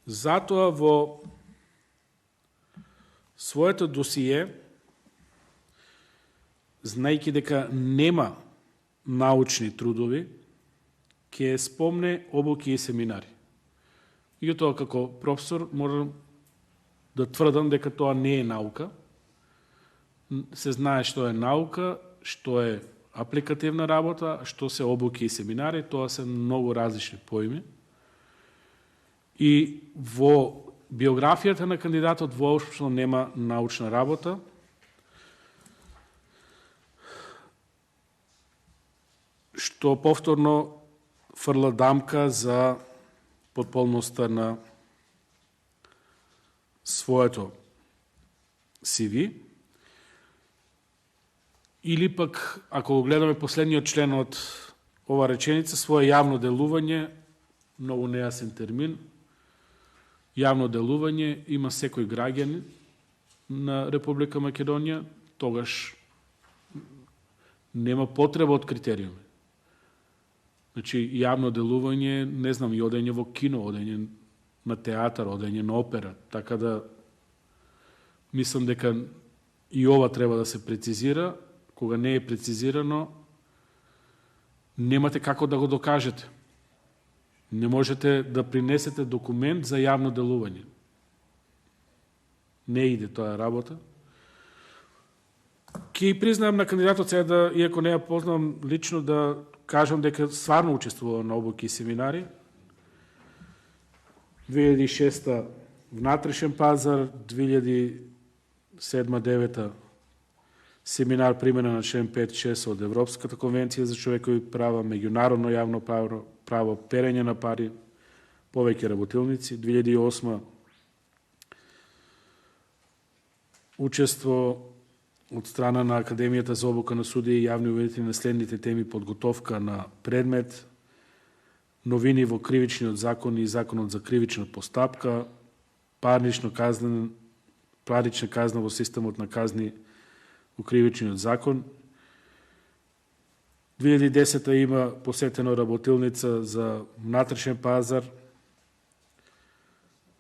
затоа во своето досие, знајќи дека нема научни трудови, ќе спомне обуки и семинари. Меѓутоа, како професор, морам да тврдам дека тоа не е наука. Се знае што е наука, што е апликативна работа, што се обуки и семинари, тоа се многу различни поими. И во биографијата на кандидатот воопшто нема научна работа. Што повторно фрла дамка за потполноста на своето CV. Или пак, ако го гледаме последниот член од ова реченица, свое јавно делување, многу нејасен термин, јавно делување има секој граѓанин на Република Македонија, тогаш нема потреба од критериуми. Значи, јавно делување, не знам, и одење во кино, одење на театар, одење на опера, така да мислам дека и ова треба да се прецизира. Кога не е прецизирано, немате како да го докажете. Не можете да принесете документ за јавно делување. Не иде тоа работа. Ке признаам на кандидатот сега да, иако не ја познавам лично, да кажам дека стварно учествува на обуки и семинари. 2006 внатрешен пазар, 2007-2009 семинар примена на член 5-6 од Европската конвенција за човекови права, меѓународно јавно право, перење на пари, повеќе работилници. 2008 учество од страна на Академијата за обука на судии и јавни обвинители на следните теми: подготовка на предмет, новини во кривичниот закон и законот за кривична постапка, парична казна во системот на казни во кривичниот закон. 2010 има посетено работилница за внатрешен пазар,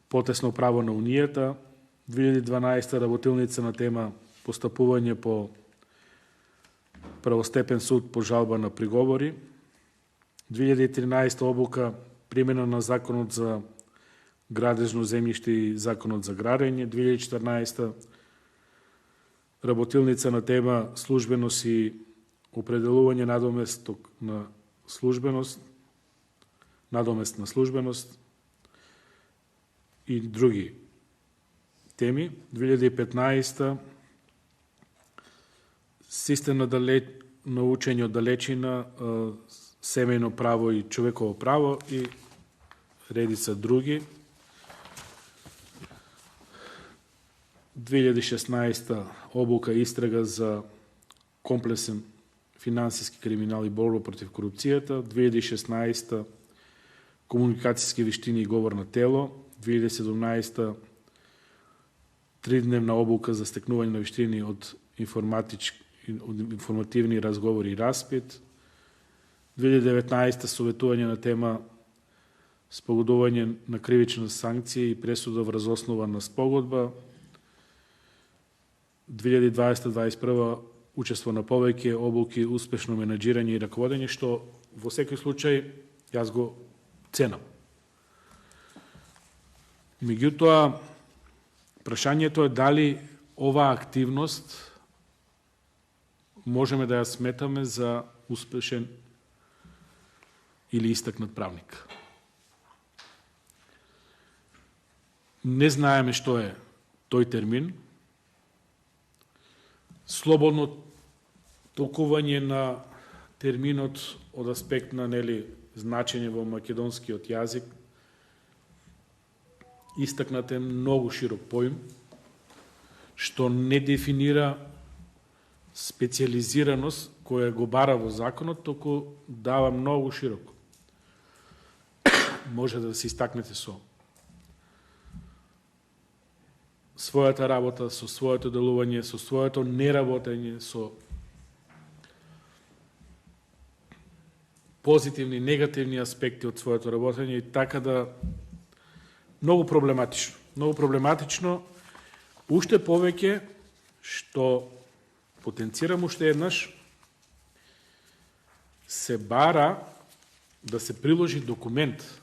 потесно право на Унијата. 2012 работилница на тема постапување по првостепен суд по жалба на приговори. 2013 обука примена на законот за градежно земјиште и законот за градење. 2014 работилница на тема службеност и определување надомест на службеност и други теми. 2015 систем на учење од далечина, семејно право и човеково право, и редица други. 2016 обука истрага за комплексен финансиски криминал и борба против корупцијата, 2016 комуникацијски виштини и говор на тело, 2017 тридневна обука за стекнување на виштини од информативни разговори и распит, 2019 советување на тема спогодување на кривична санкција и пресуда врз основа на спогодба, 2020-2021 учество на повеќе обуки, успешно менеджирање и раководење, што во секој случај јас го ценам. Меѓутоа, прашањето е дали оваа активност можеме да ја сметаме за успешен или истакнат правник. Не знаеме што е тој термин. Слободно толкување на терминот од аспект на значење во македонскиот јазик истакнат е многу широк поим, што не дефинира специализираност која го бара во законот, току дава многу широко. Може да се истакнете со својата работа, со своето делување, со своето неработење, со позитивни и негативни аспекти од своето работење и така да многу проблематично. Многу проблематично, уште повеќе што потенцирам уште еднаш, се бара да се приложи документ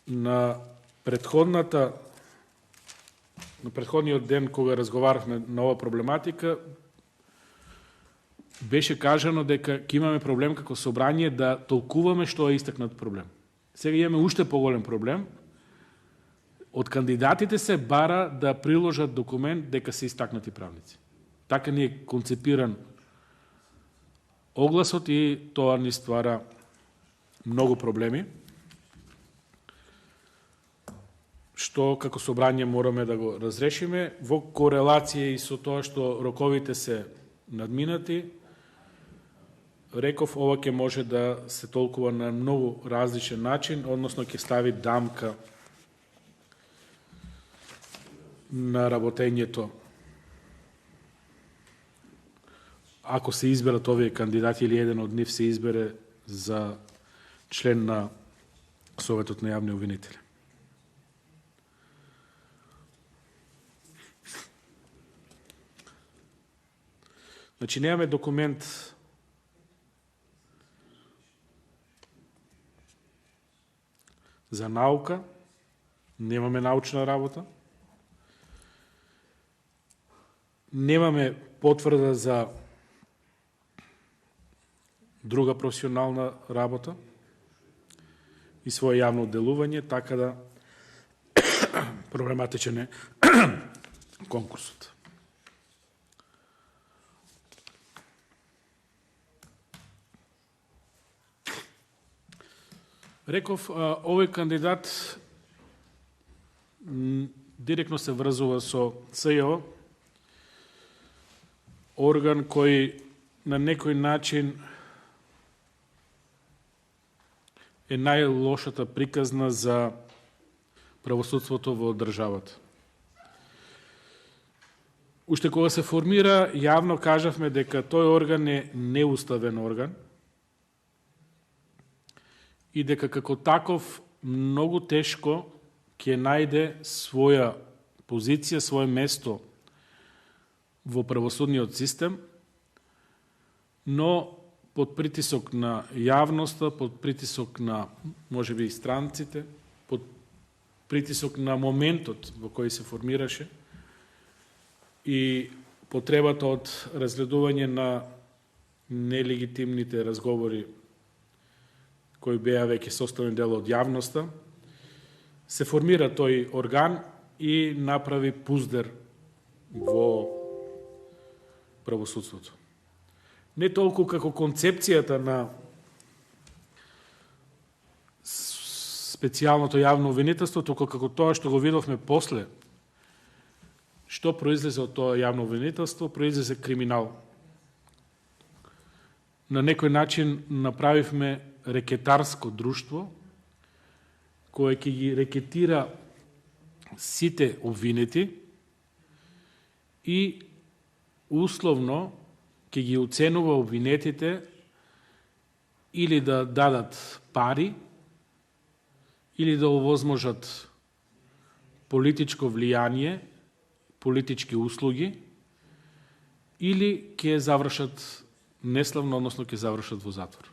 на предходниот ден кога разговаравме на ова проблематика, беше кажано дека ќе имаме проблем како собрание да толкуваме што е истакнат проблем. Сега имаме уште поголем проблем. Од кандидатите се бара да приложат документ дека се истакнати правници. Така ни е концепиран огласот и тоа ни ствара многу проблеми, што како собрание мораме да го разрешиме во корелација и со тоа што роковите се надминати. Реков, ова ќе може да се толкува на многу различен начин, односно ќе стави дамка на работењето. Ако се изберат овие кандидати или еден од нив се избере за член на Советот на јавни обвинители. Значи, немаме документ за наука, немаме научна работа, немаме потврда за друга професионална работа и своје јавно делување, така да проблематичен е конкурсот. Реков, овој кандидат директно се врзува со СЈО, орган кој на некој начин е најлошата приказна за правосудството во државата. Уште кога се формира, јавно кажавме дека тој орган е неуставен орган и дека како таков многу тешко ќе најде своја позиција, своје место во правосудниот систем, но под притисок на јавноста, под притисок на, можеби и странците, под притисок на моментот во кој се формираше и потребата од разгледување на нелегитимните разговори кои беа веќе составен дел од јавноста, се формира тој орган и направи пуздер во правосудството. Не толку како концепцијата на специјалното јавно обвинителство, туку како тоа што го видовме после, што произлезе од тоа јавно обвинителство, произлезе криминал. На некој начин направивме рекетарско друштво, кое ќе ги рекетира сите обвинети и условно ќе ги оценува обвинетите или да дадат пари, или да овозможат политичко влијание, политички услуги, или ќе завршат неславно, односно ќе завршат во затвор.